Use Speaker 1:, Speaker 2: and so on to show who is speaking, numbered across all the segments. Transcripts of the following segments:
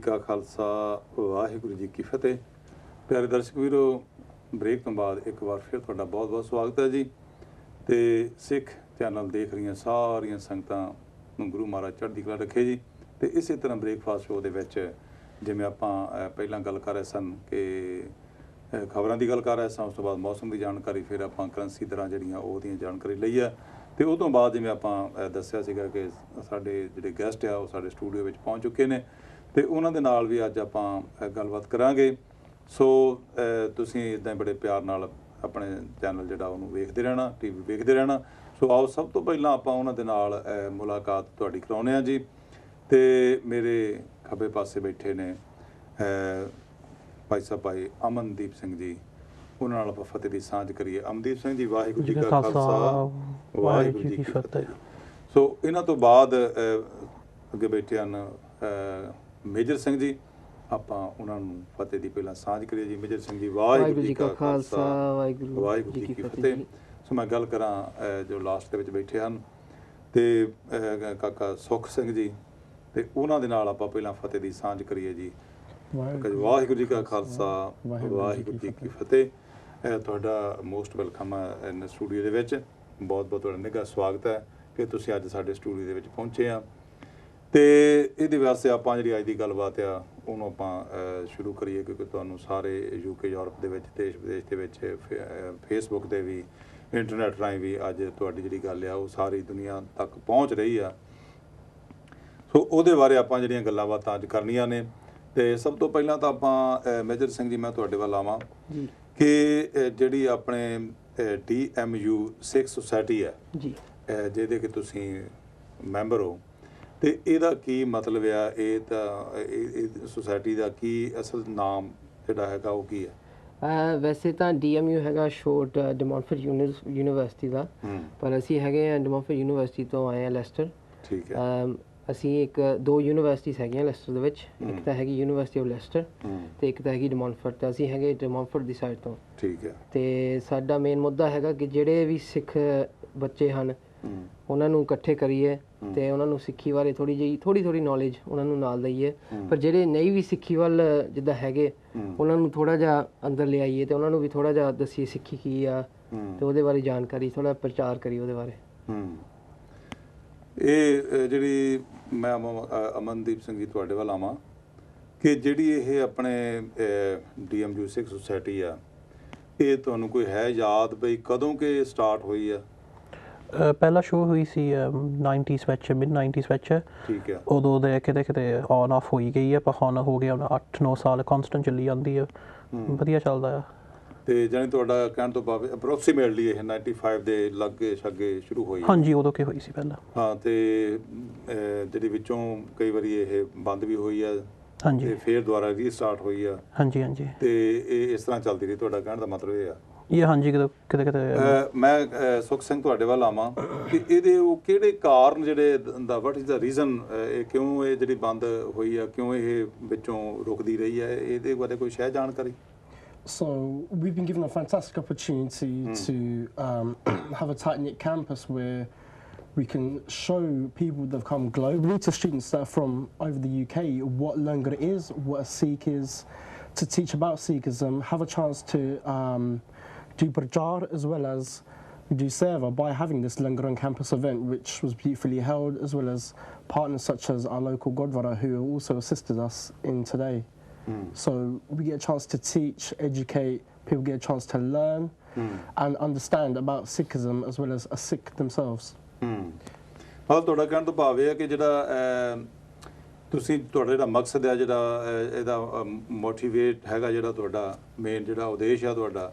Speaker 1: का खालसा वाहिगुरू जी की फतेह। प्यारे दर्शक वीरो, ब्रेक तो बाद एक बार फिर तुहाडा बहुत बहुत स्वागत है जी। तो सिख चैनल देख रही सारिया संगतां नूं गुरु महाराज चढ़दी कला रखे जी। तो इस तरह ब्रेकफास्ट शो के जिमें आपां पहलां गल कर रहे सन कि खबरां की गल कर रहे सन, उस तो बाद मौसम की जानकारी, फिर आपां करंसी दरां जिहड़ियां ओहदी जानकारी लई है। तो उस तो बाद जिवें आपां दस्सिया सीगा कि साडे जिहड़े गैसट आ वो साडे स्टूडियो विच पहुंच चुके ने ते उन्हां दे नाल भी अज आपां गलबात करांगे। सो तुसीं इदां बड़े प्यार नाल अपने चैनल जिहड़ा उहनूं वेखदे रहना, टीवी वेखदे रहना। सो आओ सब तो पहलां आपां उन्हां दे नाल मुलाकात तुहाडी कराउने आ जी। ते मेरे खब्बे पासे बैठे ने भाई साहब भाई अमनदीप सिंह जी, उन्हां नाल आपां फतेह दी सांझ करिए। अमनदीप सिंह जी, वाहिगुरू जी का खालसा वाहिगुरू जी की फतेह। सो इन्हां तो बाद अगे बैठे हन मेजर सिंह जी, आपां उन्हां नूं फतेह दी पहलां सांझ करिए जी। मेजर सिंह जी, वाहिगुरू जी का खालसा वाहिगुरू जी की फतेह। सो मैं गल करां जो लास्ट दे विच बैठे हन ते काका सुख सिंह जी, ते उन्हां दे नाल आपां पहलां फतेह दी सांझ करिए जी। वाहिगुरू जी का खालसा वाहिगुरू जी की फतेह। तुहाडा मोस्ट वेलकम है इन स्टूडियो दे विच। बहुत बहुत तुहाडा निघा स्वागत है कि तुसीं अज साडे स्टूडियो दे विच पहुंचे आ। तो ये वास्ते आप जी अज की गलबात आ उन्होंने आप शुरू करिए, क्योंकि तुहानूं सारे यूके यूरोप के देश विदेश के फेसबुक से भी इंटरनेट राही भी अज तुहाडी जिहड़ी गल आ वो सारी दुनिया तक पहुँच रही है। सो उहदे बारे आप जिहड़ियां गल्लां बातां अज करनियां ने। तो सब तो पहलां तो आप मेजर सिंह जी, मैं तुहाडे वल आवां कि जिहड़ी अपने DMU सिख सोसाइटी है जिहदे कि तुसीं मैंबर हो, तो यदा की मतलब आ, ये तो सोसाइटी का की असल नाम जिहड़ा हैगा वो की है?
Speaker 2: वैसे तो DMU हैगा शॉर्ट डमॉनफोर्ड यूनिवर्सिटी का, पर असी हैगे डमॉनफोर्ड यूनिवर्सिटी तो आए हैं लेस्टर।
Speaker 1: ठीक है।
Speaker 2: ਅਸੀਂ ਇੱਕ ਦੋ ਯੂਨੀਵਰਸਿਟੀਜ਼ ਹੈਗੀਆਂ ਲੈਸਟਰ ਦੇ ਵਿੱਚ, ਇੱਕ ਤਾਂ ਹੈਗੀ ਯੂਨੀਵਰਸਿਟੀ ਆਫ ਲੈਸਟਰ ਤੇ ਇੱਕ ਤਾਂ ਹੈਗੀ ਡਮੌਨਫੋਰਡ, ਤੇ ਅਸੀਂ ਹੈਗੇ ਡਮੌਨਫੋਰਡ ਦੀ ਸਾਈਡ ਤੋਂ।
Speaker 1: ਠੀਕ ਹੈ।
Speaker 2: ਤੇ ਸਾਡਾ ਮੇਨ ਮੁੱਦਾ ਹੈਗਾ ਕਿ ਜਿਹੜੇ ਵੀ ਸਿੱਖ ਬੱਚੇ ਹਨ ਉਹਨਾਂ ਨੂੰ ਇਕੱਠੇ ਕਰੀਏ ਤੇ ਉਹਨਾਂ ਨੂੰ ਸਿੱਖੀ ਬਾਰੇ ਥੋੜੀ ਨੌਲੇਜ ਉਹਨਾਂ ਨੂੰ ਨਾਲ ਦਈਏ, ਪਰ ਜਿਹੜੇ ਨਹੀਂ ਵੀ ਸਿੱਖੀ ਵੱਲ ਜਿੱਦਾਂ ਹੈਗੇ ਉਹਨਾਂ ਨੂੰ ਥੋੜਾ ਜਿਹਾ ਅੰਦਰ ਲਿਆਈਏ ਤੇ ਉਹਨਾਂ ਨੂੰ ਵੀ ਥੋੜਾ ਜਿਹਾ ਦੱਸੀਏ ਸਿੱਖੀ ਕੀ ਆ ਤੇ ਉਹਦੇ ਬਾਰੇ ਜਾਣਕਾਰੀ, ਥੋੜਾ ਪ੍ਰਚਾਰ ਕਰੀਏ ਉਹਦੇ ਬਾਰੇ।
Speaker 1: ਇਹ ਜਿਹੜੀ मैं अमनदीप सिंह जी तुहाडे वल आवां कि जिहड़ी ये अपने DMU सिख सोसाइटी आ, ये तुहानूं कोई है याद बई कदों के स्टार्ट हुई है?
Speaker 3: पहला शो हुई सी 90s ਵਿੱਚ ਮਿਡ 90s ਵਿੱਚ।
Speaker 1: ਠੀਕ ਹੈ।
Speaker 3: ਉਦੋਂ ਦੇ ਕਿਤੇ ਔਨ ਆਫ ਹੋਈ ਗਈ ਹੈ, ਪਰ ਹੁਣ ਹੋ ਗਿਆ ਹੁਣ 8-9 ਸਾਲ ਕਨਸਟੈਂਟ ਚੱਲੀ ਜਾਂਦੀ ਹੈ, ਵਧੀਆ ਚੱਲਦਾ ਆ। ਤੇ
Speaker 1: ਜਾਨੀ ਤੁਹਾਡਾ ਕਹਿਣ ਤੋਂ ਭਾਵ ਅਪਰੋਕਸੀਮੇਟਲੀ ਇਹ 95 ਦੇ ਲਾਗੇ ਛਾਗੇ ਸ਼ੁਰੂ ਹੋਈ?
Speaker 3: ਹਾਂਜੀ, ਉਦੋਂ ਕਿ ਹੋਈ ਸੀ ਪਹਿਲਾਂ।
Speaker 1: ਹਾਂ, ਤੇ ਜਿਹੜੀ ਵਿੱਚੋਂ ਕਈ ਵਾਰੀ ਇਹ ਬੰਦ ਵੀ ਹੋਈ ਆ।
Speaker 3: ਹਾਂਜੀ।
Speaker 1: ਤੇ ਫਿਰ ਦੁਬਾਰਾ ਰੀਸਟਾਰਟ ਹੋਈ ਆ।
Speaker 3: ਹਾਂਜੀ ਹਾਂਜੀ।
Speaker 1: ਤੇ ਇਹ ਇਸ ਤਰ੍ਹਾਂ ਚੱਲਦੀ ਰਹੀ, ਤੁਹਾਡਾ ਕਹਿਣ ਦਾ ਮਤਲਬ ਇਹ ਆ?
Speaker 3: ਇਹ ਹਾਂਜੀ, ਕਿਤੇ
Speaker 1: ਮੈਂ ਸੁਖ ਸਿੰਘ ਤੁਹਾਡੇ ਵੱਲ ਆਵਾਂ ਕਿ ਇਹਦੇ ਉਹ ਕਿਹੜੇ ਕਾਰਨ ਜਿਹੜੇ ਦਾ ਵਾਟ ਇਜ਼ ਦਾ ਰੀਜ਼ਨ, ਇਹ ਕਿਉਂ ਇਹ ਜਿਹੜੀ ਬੰਦ ਹੋਈ ਆ, ਕਿਉਂ ਇਹ ਵਿੱਚੋਂ ਰੁਕਦੀ ਰਹੀ ਹੈ, ਇਹਦੇ ਬਾਰੇ ਕੋਈ ਸ਼ਾਇਦ ਜਾਣਕਾਰੀ?
Speaker 4: So we've been given a fantastic opportunity to have a tight-knit campus where we can show people that have come globally, to students that are from over the UK, what Langar is, what a Sikh is, to teach about Sikhism, have a chance to do prajar as well as do seva by having this Langar on campus event, which was beautifully held, as well as partners such as our local Gurdwara who also assisted us in today. So we get a chance to teach, educate, people get a chance to learn and understand about Sikhism as well as a Sikh themselves.
Speaker 1: ਹਾਂ, ਤੁਹਾਡਾ ਕਹਿਣ ਤੋਂ ਭਾਵ ਇਹ ਹੈ ਕਿ ਜਿਹੜਾ ਤੁਸੀਂ ਤੁਹਾਡਾ ਜਿਹੜਾ ਮਕਸਦ ਹੈ, ਜਿਹੜਾ ਇਹਦਾ ਮੋਟੀਵੇਟ ਹੈਗਾ, ਜਿਹੜਾ ਤੁਹਾਡਾ ਮੇਨ ਜਿਹੜਾ ਉਦੇਸ਼ ਆ ਤੁਹਾਡਾ,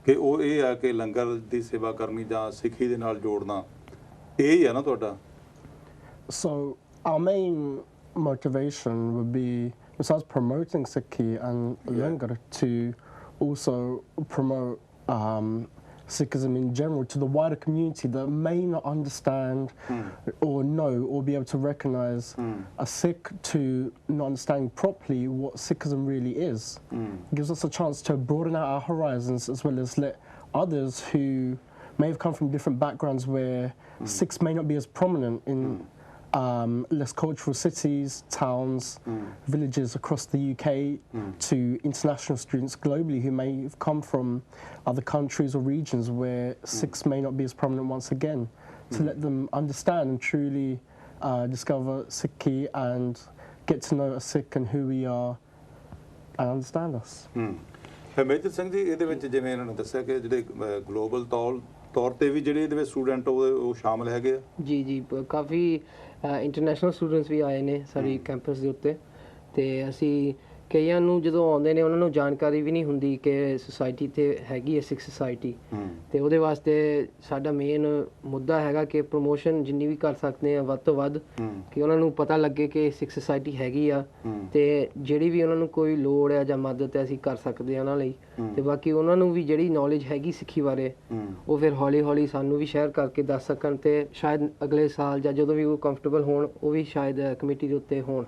Speaker 1: ਕਿ ਉਹ ਇਹ ਹੈ ਕਿ ਲੰਗਰ ਦੀ ਸੇਵਾ ਕਰਨੀ ਜਾਂ ਸਿੱਖੀ ਦੇ ਨਾਲ ਜੋੜਨਾ, ਇਹ ਹੀ ਹੈ ਨਾ ਤੁਹਾਡਾ?
Speaker 4: So our main motivation would be, besides promoting Sikhi and Langar, to also promote Sikhism in general to the wider community that may not understand or know or be able to recognise a Sikh, to not understanding properly what Sikhism really is. It gives us a chance to broaden out our horizons, as well as let others who may have come from different backgrounds where Sikhs may not be as prominent in less cultural cities, towns, villages across the UK to international students globally who may have come from other countries or regions where Sikhs may not be as prominent once again, to let them understand and truly discover Sikhi and get to know a Sikh and who we are and understand us.
Speaker 1: Major Singh ji, ਇਹਦੇ ਵਿੱਚ ਜਿਵੇਂ ਇਹਨਾਂ ਨੇ ਦੱਸਿਆ ਕਿ ਜਿਹੜੇ global ਤੌਰ ਤੇ ਵੀ ਜਿਹੜੇ ਇਹਦੇ ਵਿੱਚ ਸਟੂਡੈਂਟ ਉਹ ਸ਼ਾਮਲ ਹੈਗੇ ਆ।
Speaker 2: ਜੀ ਕਾਫੀ ਇੰਟਰਨੈਸ਼ਨਲ ਸਟੂਡੈਂਟਸ ਵੀ ਆਏ ਨੇ ਸਾਡੀ ਕੈਂਪਸ ਦੇ ਉੱਤੇ, ਤੇ ਅਸੀਂ ਕਈਆਂ ਨੂੰ ਜਦੋਂ ਆਉਂਦੇ ਨੇ ਉਹਨਾਂ ਨੂੰ ਜਾਣਕਾਰੀ ਵੀ ਨਹੀਂ ਹੁੰਦੀ ਕਿ ਸੁਸਾਇਟੀ ਤੇ ਹੈਗੀ ਹੈ ਸਿੱਖ ਸੁਸਾਇਟੀ, ਤੇ ਉਹਦੇ ਵਾਸਤੇ ਸਾਡਾ ਮੇਨ ਮੁੱਦਾ ਹੈਗਾ ਕਿ ਪ੍ਰੋਮੋਸ਼ਨ ਜਿੰਨੀ ਵੀ ਕਰ ਸਕਦੇ ਆ ਵੱਧ ਤੋਂ ਵੱਧ, ਕਿ ਉਹਨਾਂ ਨੂੰ ਪਤਾ ਲੱਗੇ ਕਿ ਸਿੱਖ ਸੁਸਾਇਟੀ ਹੈਗੀ ਆ, ਤੇ ਜਿਹੜੀ ਵੀ ਉਹਨਾਂ ਨੂੰ ਕੋਈ ਲੋੜ ਹੈ ਜਾਂ ਮਦਦ ਹੈ ਅਸੀਂ ਕਰ ਸਕਦੇ ਹਾਂ ਉਹਨਾਂ ਲਈ, ਤੇ ਬਾਕੀ ਉਹਨਾਂ ਨੂੰ ਵੀ ਜਿਹੜੀ ਨੌਲੇਜ ਹੈਗੀ ਸਿੱਖੀ ਬਾਰੇ ਉਹ ਫਿਰ ਹੌਲੀ ਹੌਲੀ ਸਾਨੂੰ ਵੀ ਸ਼ੇਅਰ ਕਰਕੇ ਦੱਸ ਸਕਣ, ਤੇ ਸ਼ਾਇਦ ਅਗਲੇ ਸਾਲ ਜਾਂ ਜਦੋਂ ਵੀ ਉਹ ਕੰਫਰਟੇਬਲ ਹੋਣ ਉਹ ਵੀ ਸ਼ਾਇਦ ਕਮੇਟੀ ਦੇ ਉੱਤੇ ਹੋਣ,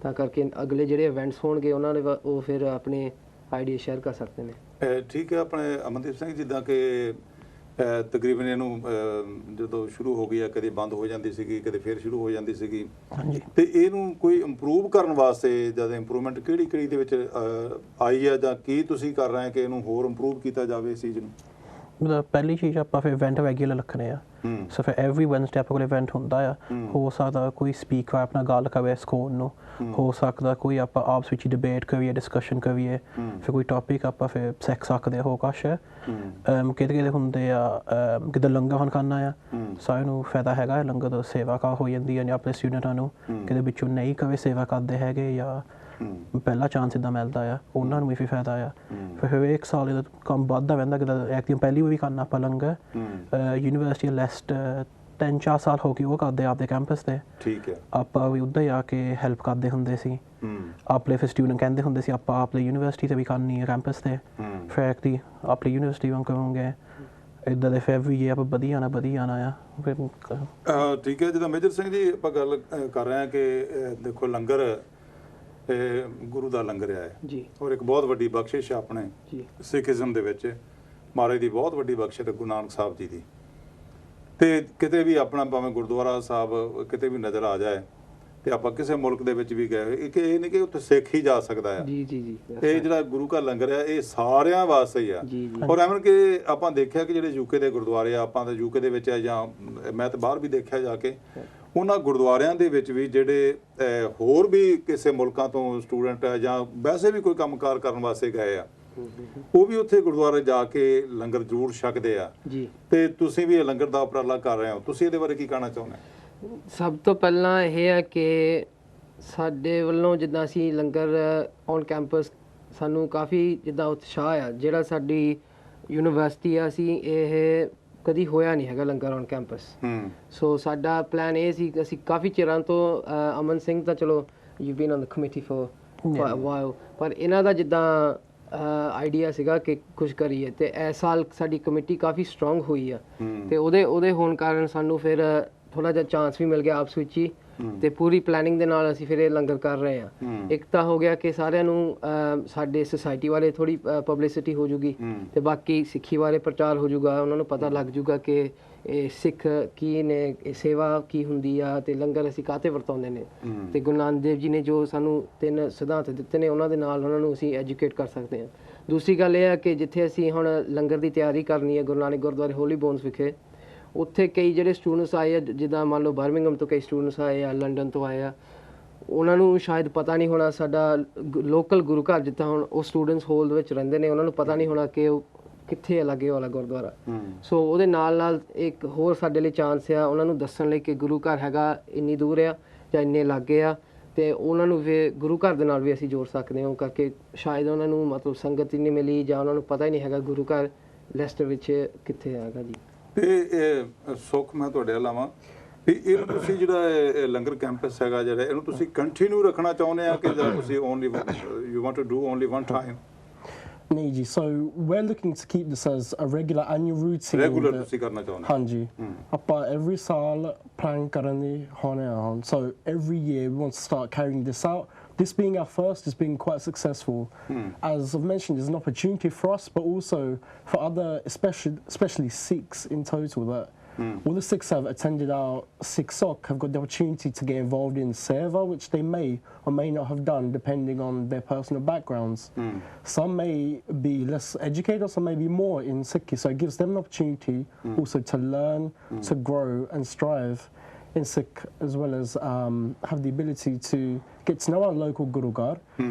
Speaker 2: ਤਾਂ ਕਰਕੇ ਅਗਲੇ ਜਿਹੜੇ ਇਵੈਂਟਸ ਹੋਣਗੇ ਉਹਨਾਂ ਦੇ ਉਹ ਫਿਰ ਆਪਣੇ ਆਈਡੀਆ ਸ਼ੇਅਰ ਕਰ ਸਕਦੇ ਨੇ।
Speaker 1: ਠੀਕ ਹੈ। ਆਪਣੇ ਅਮਨਦੀਪ ਸਿੰਘ, ਜਿੱਦਾਂ ਕਿ ਤਕਰੀਬਨ ਇਹਨੂੰ ਜਦੋਂ ਸ਼ੁਰੂ ਹੋ ਗਈ ਆ, ਕਦੇ ਬੰਦ ਹੋ ਜਾਂਦੀ ਸੀਗੀ, ਕਦੇ ਫਿਰ ਸ਼ੁਰੂ ਹੋ ਜਾਂਦੀ ਸੀਗੀ, ਤੇ ਇਹਨੂੰ ਕੋਈ ਇੰਪਰੂਵ ਕਰਨ ਵਾਸਤੇ ਜਦ ਇੰਪਰੂਵਮੈਂਟ ਕਿਹੜੀ ਦੇ ਵਿੱਚ ਆਈ ਆ, ਜਾਂ ਕੀ ਤੁਸੀਂ ਕਰ ਰਹੇ ਕਿ ਇਹਨੂੰ ਹੋਰ ਇੰਪਰੂਵ ਕੀਤਾ ਜਾਵੇ ਇਸ ਚੀਜ਼ ਨੂੰ?
Speaker 3: ਮਤਲਬ ਪਹਿਲੀ ਚੀਜ਼ ਆਪਾਂ ਫਿਰ ਇਵੈਂਟ ਰੈਗੂਲਰ ਰੱਖਣੇ ਆ, ਸੋ ਫਿਰ ਐਵਰੀ ਵੈਨਸਡੇ ਆਪਾਂ ਕੋਲ ਇਵੈਂਟ ਹੁੰਦਾ ਆ। ਹੋ ਸਕਦਾ ਕੋਈ ਸਪੀਕਰ ਆਪਣਾ ਗੱਲ ਕਰੇ ਸਕੂਲ ਨੂੰ, ਹੋ ਸਕਦਾ ਕੋਈ ਆਪਾਂ ਆਪਸ ਵਿੱਚ ਡਿਬੇਟ ਕਰੀਏ, ਡਿਸਕਸ਼ਨ ਕਰੀਏ, ਫਿਰ ਕੋਈ ਟੌਪਿਕ ਆਪਾਂ ਫਿਰ ਸਿੱਖ ਸਕਦੇ ਹੋ ਕੁਛ। ਕਿਤੇ ਹੁੰਦੇ ਆ ਕਿਤੇ ਲੰਗਰ ਹੁਣ ਕਰਨਾ ਆ, ਸਾਰਿਆਂ ਨੂੰ ਫਾਇਦਾ ਹੈਗਾ ਲੰਗਰ ਤੋਂ, ਸੇਵਾ ਕਰ ਹੋ ਜਾਂਦੀ ਹੈ, ਜਾਂ ਆਪਣੇ ਸਟੂਡੈਂਟਾਂ ਨੂੰ ਕਿਤੇ ਵਿੱਚੋਂ ਨਹੀਂ ਕਰੇ ਸੇਵਾ ਕਰਦੇ ਹੈਗੇ ਜਾਂ ਪਹਿਲਾ ਚਾਂਸ ਇੱਦਾਂ ਮਿਲਦਾ ਆ, ਉਹਨਾਂ ਨੂੰ ਵੀ ਫਾਇਦਾ ਆ। ਫਿਰ ਇੱਕ ਸਾਲ ਇਹਦਾ ਕੰਮ ਵੱਧਦਾ ਰਹਿੰਦਾ, ਕਿਤੇ ਐਕਟਿਵ ਪਹਿਲੀ ਵੀ ਕਰਨਾ ਆਪਾਂ ਲੰਗਰ ਯੂਨੀਵਰਸਿਟੀ ਲੈਸਟ 3-4 ਸਾਲ ਹੋ ਗਏ ਉਹ ਕਰਦੇ ਆਪਦੇ ਕੈਂਪਸ ਤੇ।
Speaker 1: ਠੀਕ ਹੈ। ਆਪਾਂ
Speaker 3: ਵੀ ਉੱਦਾਂ ਹੀ ਆ ਕੇ ਹੈਲਪ ਕਰਦੇ ਹੁੰਦੇ ਸੀ, ਆਪਣੇ ਫਿਰ ਸਟੂਡੈਂਟ ਕਹਿੰਦੇ ਹੁੰਦੇ ਸੀ ਆਪਾਂ ਆਪਣੇ ਯੂਨੀਵਰਸਿਟੀ ਤੇ ਵੀ ਕਰਨੀ ਹੈ ਕੈਂਪਸ ਤੇ, ਫਿਰ ਐਕਟਿਵ ਆਪਣੀ ਯੂਨੀਵਰਸਿਟੀ ਵਾਂਗ ਕਰੋਗੇ ਇੱਦਾਂ ਦੇ ਫਿਰ ਵੀ ਆਪਾਂ ਵਧੀਆ ਆਣਾ ਆ ਫਿਰ।
Speaker 1: ਠੀਕ ਹੈ। ਜਿੱਦਾਂ ਮੇਜਰ ਸਿੰਘ ਜੀ ਆਪਾਂ ਗੱਲ ਕਰ ਰਹੇ ਹਾਂ ਕਿ ਦੇਖੋ ਲੰਗਰ ਗੁਰੂ ਦਾ ਲੰਗਰ ਹੈ ਜੀ, ਔਰ ਇੱਕ ਬਹੁਤ ਵੱਡੀ ਬਖਸ਼ਿਸ਼ ਹੈ ਆਪਣੇ ਸਿੱਖੀਜ਼ਮ ਦੇ ਵਿੱਚ, ਮਹਾਰਾਜ ਦੀ ਬਹੁਤ ਵੱਡੀ ਬਖਸ਼ਿਸ਼ ਹੈ ਗੁਰੂ ਨਾਨਕ ਸਾਹਿਬ ਜੀ ਦੀ। ਤੇ ਕਿਤੇ ਵੀ ਆਪਣਾ ਭਾਵੇਂ ਗੁਰਦੁਆਰਾ ਸਾਹਿਬ ਕਿਤੇ ਵੀ ਨਜ਼ਰ ਆ ਜਾਏ, ਤੇ ਆਪਾਂ ਕਿਸੇ ਮੁਲਕ ਦੇ ਵਿੱਚ ਵੀ ਗਏ ਹੋਏ, ਇਹ ਨਹੀਂ ਕਿ ਉੱਥੇ ਸਿੱਖ ਹੀ ਜਾ ਸਕਦਾ ਹੈ।
Speaker 2: ਜੀ
Speaker 1: ਇਹ ਜਿਹੜਾ ਗੁਰੂ ਘਰ ਲੰਗਰ ਹੈ ਇਹ ਸਾਰਿਆਂ ਵਾਸਤੇ ਹੀ ਆ। ਔਰ ਐਵੇਂ ਕਿ ਆਪਾਂ ਦੇਖਿਆ ਕਿ ਜਿਹੜੇ ਯੂਕੇ ਦੇ ਗੁਰਦੁਆਰੇ ਆ, ਆਪਾਂ ਤਾਂ ਯੂਕੇ ਦੇ ਵਿੱਚ ਜਾਂ ਮੈਂ ਤਾਂ ਬਾਹਰ ਵੀ ਦੇਖਿਆ ਜਾ ਕੇ, ਉਹਨਾਂ ਗੁਰਦੁਆਰਿਆਂ ਦੇ ਵਿੱਚ ਵੀ ਜਿਹੜੇ ਹੋਰ ਵੀ ਕਿਸੇ ਮੁਲਕਾਂ ਤੋਂ ਸਟੂਡੈਂਟ ਹੈ ਜਾਂ ਵੈਸੇ ਵੀ ਕੋਈ ਕੰਮਕਾਰ ਕਰਨ ਵਾਸਤੇ ਗਏ ਆ, ਉਹ ਵੀ ਉੱਥੇ ਗੁਰਦੁਆਰੇ ਜਾ ਕੇ ਲੰਗਰ ਜ਼ਰੂਰ ਛਕਦੇ ਆ। ਤੇ ਤੁਸੀਂ ਵੀ ਇਹ ਲੰਗਰ ਦਾ ਉਪਰਾਲਾ ਕਰ ਰਹੇ ਹੋ, ਤੁਸੀਂ ਇਹਦੇ ਬਾਰੇ ਕੀ ਕਹਿਣਾ ਚਾਹੁੰਦੇ?
Speaker 2: ਸਭ ਤੋਂ ਪਹਿਲਾਂ ਇਹ ਹੈ ਕਿ ਸਾਡੇ ਵੱਲੋਂ ਜਿੱਦਾਂ ਅਸੀਂ ਲੰਗਰ ਔਨ ਕੈਂਪਸ, ਸਾਨੂੰ ਕਾਫੀ ਜਿੱਦਾਂ ਉਤਸ਼ਾਹ ਆ, ਜਿਹੜਾ ਸਾਡੀ ਯੂਨੀਵਰਸਿਟੀ ਆ, ਅਸੀਂ ਇਹ ਕਦੀ ਹੋਇਆ ਨਹੀਂ ਹੈਗਾ ਲੰਗਰ ਔਨ ਕੈਂਪਸ। ਸੋ ਸਾਡਾ ਪਲਾਨ ਇਹ ਸੀ ਕਿ ਅਸੀਂ ਕਾਫੀ ਚਿਰਾਂ ਤੋਂ, ਅਮਨ ਸਿੰਘ ਤਾਂ ਚਲੋ you been on the committee for while, ਪਰ ਇਹਨਾਂ ਦਾ ਜਿੱਦਾਂ ਆਈਡੀਆ ਸੀਗਾ ਕਿ ਕੁਝ ਕਰੀਏ, ਤੇ ਇਸ ਸਾਲ ਸਾਡੀ ਕਮੇਟੀ ਕਾਫੀ ਸਟਰੋਂਗ ਹੋਈ ਆ, ਤੇ ਉਹਦੇ ਹੋਣ ਕਾਰਨ ਸਾਨੂੰ ਫਿਰ ਥੋੜਾ ਜਿਹਾ ਚਾਂਸ ਵੀ ਮਿਲ ਗਿਆ ਆਪਸ ਵਿੱਚ ਹੀ, ਤੇ ਪੂਰੀ ਪਲੈਨਿੰਗ ਦੇ ਨਾਲ ਅਸੀਂ ਫਿਰ ਇਹ ਲੰਗਰ ਕਰ ਰਹੇ ਹਾਂ। ਇੱਕ ਤਾਂ ਹੋ ਗਿਆ ਕਿ ਸਾਰਿਆਂ ਨੂੰ ਸਾਡੇ ਸੁਸਾਇਟੀ ਬਾਰੇ ਥੋੜੀ ਪਬਲਿਸਿਟੀ ਹੋ ਜੂਗੀ, ਤੇ ਬਾਕੀ ਸਿੱਖੀ ਬਾਰੇ ਪ੍ਰਚਾਰ ਹੋ ਜੂਗਾ, ਉਹਨਾਂ ਨੂੰ ਪਤਾ ਲੱਗ ਜੂਗਾ ਕਿ ਇਹ ਸਿੱਖ ਕੀ ਨੇ, ਸੇਵਾ ਕੀ ਹੁੰਦੀ ਆ, ਤੇ ਲੰਗਰ ਅਸੀਂ ਕਾਹਤੇ ਵਰਤਾਉਂਦੇ ਨੇ, ਤੇ ਗੁਰੂ ਨਾਨਕ ਦੇਵ ਜੀ ਨੇ ਜੋ ਸਾਨੂੰ 3 ਸਿਧਾਂਤ ਦਿੱਤੇ ਨੇ ਉਹਨਾਂ ਦੇ ਨਾਲ ਉਹਨਾਂ ਨੂੰ ਅਸੀਂ ਐਜੂਕੇਟ ਕਰ ਸਕਦੇ ਹਾਂ। ਦੂਸਰੀ ਗੱਲ ਇਹ ਹੈ ਕਿ ਜਿੱਥੇ ਅਸੀਂ ਹੁਣ ਲੰਗਰ ਦੀ ਤਿਆਰੀ ਕਰਨੀ ਹੈ ਗੁਰੂ ਨਾਨਕ ਗੁਰਦੁਆਰੇ ਹੋਲੀ ਬੋਨਸ ਵਿਖੇ, ਉੱਥੇ ਕਈ ਜਿਹੜੇ ਸਟੂਡੈਂਟਸ ਆਏ ਆ, ਜਿੱਦਾਂ ਮੰਨ ਲਓ ਬਰਮਿੰਗਮ ਤੋਂ ਕਈ ਸਟੂਡੈਂਟਸ ਆਏ ਆ, ਲੰਡਨ ਤੋਂ ਆਏ ਆ, ਉਹਨਾਂ ਨੂੰ ਸ਼ਾਇਦ ਪਤਾ ਨਹੀਂ ਹੋਣਾ ਸਾਡਾ ਲੋਕਲ ਗੁਰੂ ਘਰ, ਜਿੱਦਾਂ ਹੁਣ ਉਹ ਸਟੂਡੈਂਟਸ ਹੋਲ ਦੇ ਵਿੱਚ ਰਹਿੰਦੇ ਨੇ, ਉਹਨਾਂ ਨੂੰ ਪਤਾ ਨਹੀਂ ਹੋਣਾ ਕਿ ਉਹ ਕਿੱਥੇ ਹੈ ਲਾਗੇ ਵਾਲਾ ਗੁਰਦੁਆਰਾ। ਸੋ ਉਹਦੇ ਨਾਲ ਇੱਕ ਹੋਰ ਸਾਡੇ ਲਈ ਚਾਂਸ ਆ ਉਹਨਾਂ ਨੂੰ ਦੱਸਣ ਲਈ ਕਿ ਗੁਰੂ ਘਰ ਹੈਗਾ ਇੰਨੀ ਦੂਰ ਆ ਜਾਂ ਇੰਨੇ ਲਾਗੇ ਆ, ਤੇ ਉਹਨਾਂ ਨੂੰ ਵੀ ਗੁਰੂ ਘਰ ਦੇ ਨਾਲ ਵੀ ਅਸੀਂ ਜੋੜ ਸਕਦੇ ਹਾਂ। ਉਹ ਕਰਕੇ ਸ਼ਾਇਦ ਉਹਨਾਂ ਨੂੰ ਮਤਲਬ ਸੰਗਤ ਹੀ ਨਹੀਂ ਮਿਲੀ, ਜਾਂ ਉਹਨਾਂ ਨੂੰ ਪਤਾ ਹੀ ਨਹੀਂ ਹੈਗਾ ਗੁਰੂ ਘਰ ਲੈਸਟਰ ਵਿੱਚ ਕਿੱਥੇ ਹੈਗਾ ਜੀ।
Speaker 1: ਤੇ ਸੁੱਖ ਮੈਂ ਤੁਹਾਡੇ ਇਲਾਵਾ ਵੀ ਇਹਨੂੰ ਤੁਸੀਂ ਜਿਹੜਾ ਲੰਗਰ ਕੈਂਪਸ ਹੈਗਾ ਜਿਹੜਾ, ਇਹਨੂੰ ਤੁਸੀਂ ਕੰਟੀਨਿਊ ਰੱਖਣਾ ਚਾਹੁੰਦੇ ਆ ਕਿ ਜਾਂ ਤੁਸੀਂ only you want to do only one time?
Speaker 4: नहीं जी, so we're looking to keep this as a regular annual routine.
Speaker 1: Regular ਤੁਸੀਂ ਕਰਨਾ ਚਾਹੁੰਦੇ?
Speaker 4: हाँ जी, ਆਪਾਂ every ਸਾਲ plan ਕਰਨ ਦੀ ਹੋਣੇ ਹਨ, so every year we want to start carrying this out. This being our first has been quite successful. As I've mentioned, it's an opportunity for us, but also for other, especially Sikhs in total, that all the Sikhs have attended our Sikh Sok have got the opportunity to get involved in Seva, which they may or may not have done depending on their personal backgrounds. Some may be less educated, some may be more in Sikhi, so it gives them an opportunity also to learn, to grow and strive in Sikh, as well as have the ability to get to know our local Gurugar,